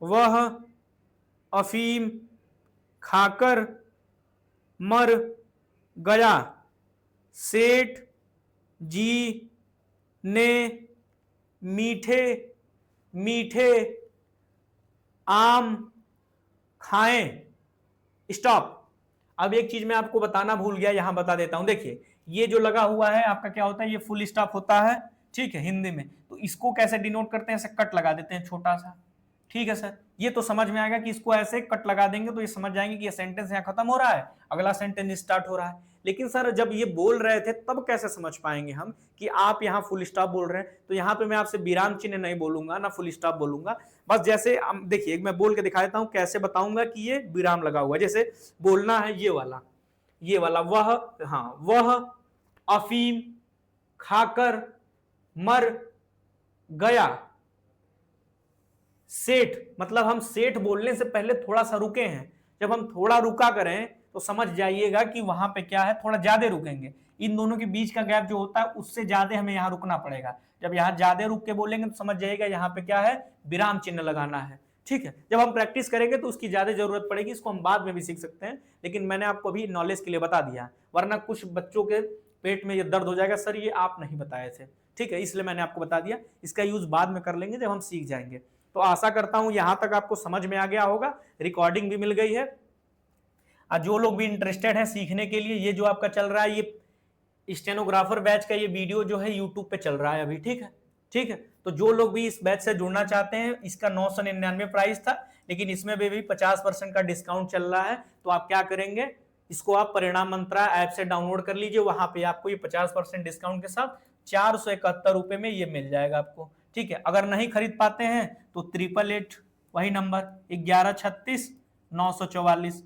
Speaker 1: वह अफीम खाकर मर गया, सेठ जी ने मीठे मीठे आम खाएं। स्टॉप। अब एक चीज मैं आपको बताना भूल गया, यहां बता देता हूं। देखिए ये जो लगा हुआ है आपका क्या होता है, ये फुल स्टॉप होता है, ठीक है, हिंदी में। तो इसको कैसे डिनोट करते हैं, ऐसे कट लगा देते हैं छोटा सा। ठीक है सर, ये तो समझ में आएगा कि इसको ऐसे कट लगा देंगे तो ये समझ जाएंगे कि ये सेंटेंस यहाँ खत्म हो रहा है, अगला सेंटेंस स्टार्ट हो रहा है। लेकिन सर जब ये बोल रहे थे तब कैसे समझ पाएंगे हम कि आप यहाँ फुल स्टॉप बोल रहे हैं? तो यहाँ पे मैं आपसे विराम चिन्ह नहीं बोलूंगा ना फुल स्टॉप बोलूंगा। बस जैसे देखिए मैं बोल के दिखा देता हूँ कैसे बताऊंगा कि ये विराम लगा हुआ है। जैसे बोलना है ये वाला वह, हाँ, वह अफीम खाकर मर गया। सेठ, मतलब हम सेठ बोलने से पहले थोड़ा सा रुके हैं। जब हम थोड़ा रुका करें तो समझ जाइएगा कि वहां पे क्या है, थोड़ा ज्यादा रुकेंगे। इन दोनों के बीच का गैप जो होता है उससे ज्यादा हमें यहाँ रुकना पड़ेगा। जब यहाँ ज्यादा रुक के बोलेंगे तो समझ जाइएगा यहाँ पे क्या है, विराम चिन्ह लगाना है। ठीक है, जब हम प्रैक्टिस करेंगे तो उसकी ज्यादा जरूरत पड़ेगी, इसको हम बाद में भी सीख सकते हैं, लेकिन मैंने आपको अभी नॉलेज के लिए बता दिया, वरना कुछ बच्चों के पेट में ये दर्द हो जाएगा, सर ये आप नहीं बताए थे। ठीक है, इसलिए मैंने आपको बता दिया, इसका यूज बाद में कर लेंगे जब हम सीख जाएंगे। तो आशा करता हूं यहां तक आपको समझ में आ गया होगा, रिकॉर्डिंग भी मिल गई है। जो लोग भी इंटरेस्टेड हैं सीखने के लिए, ये जो आपका चल रहा है ये स्टेनोग्राफर बैच का ये वीडियो जो है यूट्यूब पे चल रहा है अभी। ठीक है, ठीक है, तो जो लोग भी इस बैच से जुड़ना चाहते हैं, इसका 999 प्राइस था, लेकिन इसमें भी 50% का डिस्काउंट चल रहा है। तो आप क्या करेंगे, इसको आप परिणाम मंत्रा ऐप से डाउनलोड कर लीजिए, वहां पे आपको ये 50% डिस्काउंट के साथ 471 रुपए में ये मिल जाएगा आपको। ठीक है, अगर नहीं खरीद पाते हैं तो 888 वही नंबर 1136-944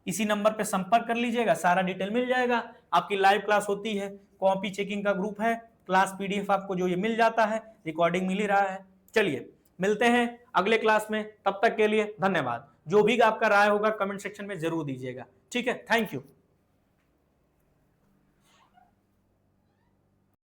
Speaker 1: इसी नंबर पे संपर्क कर लीजिएगा, सारा डिटेल मिल जाएगा। आपकी लाइव क्लास होती है, कॉपी चेकिंग का ग्रुप है, क्लास पीडीएफ आपको जो ये मिल जाता है, रिकॉर्डिंग मिल ही रहा है। चलिए मिलते हैं अगले क्लास में, तब तक के लिए धन्यवाद। जो भी आपका राय होगा कमेंट सेक्शन में जरूर दीजिएगा। ठीक है, थैंक यू।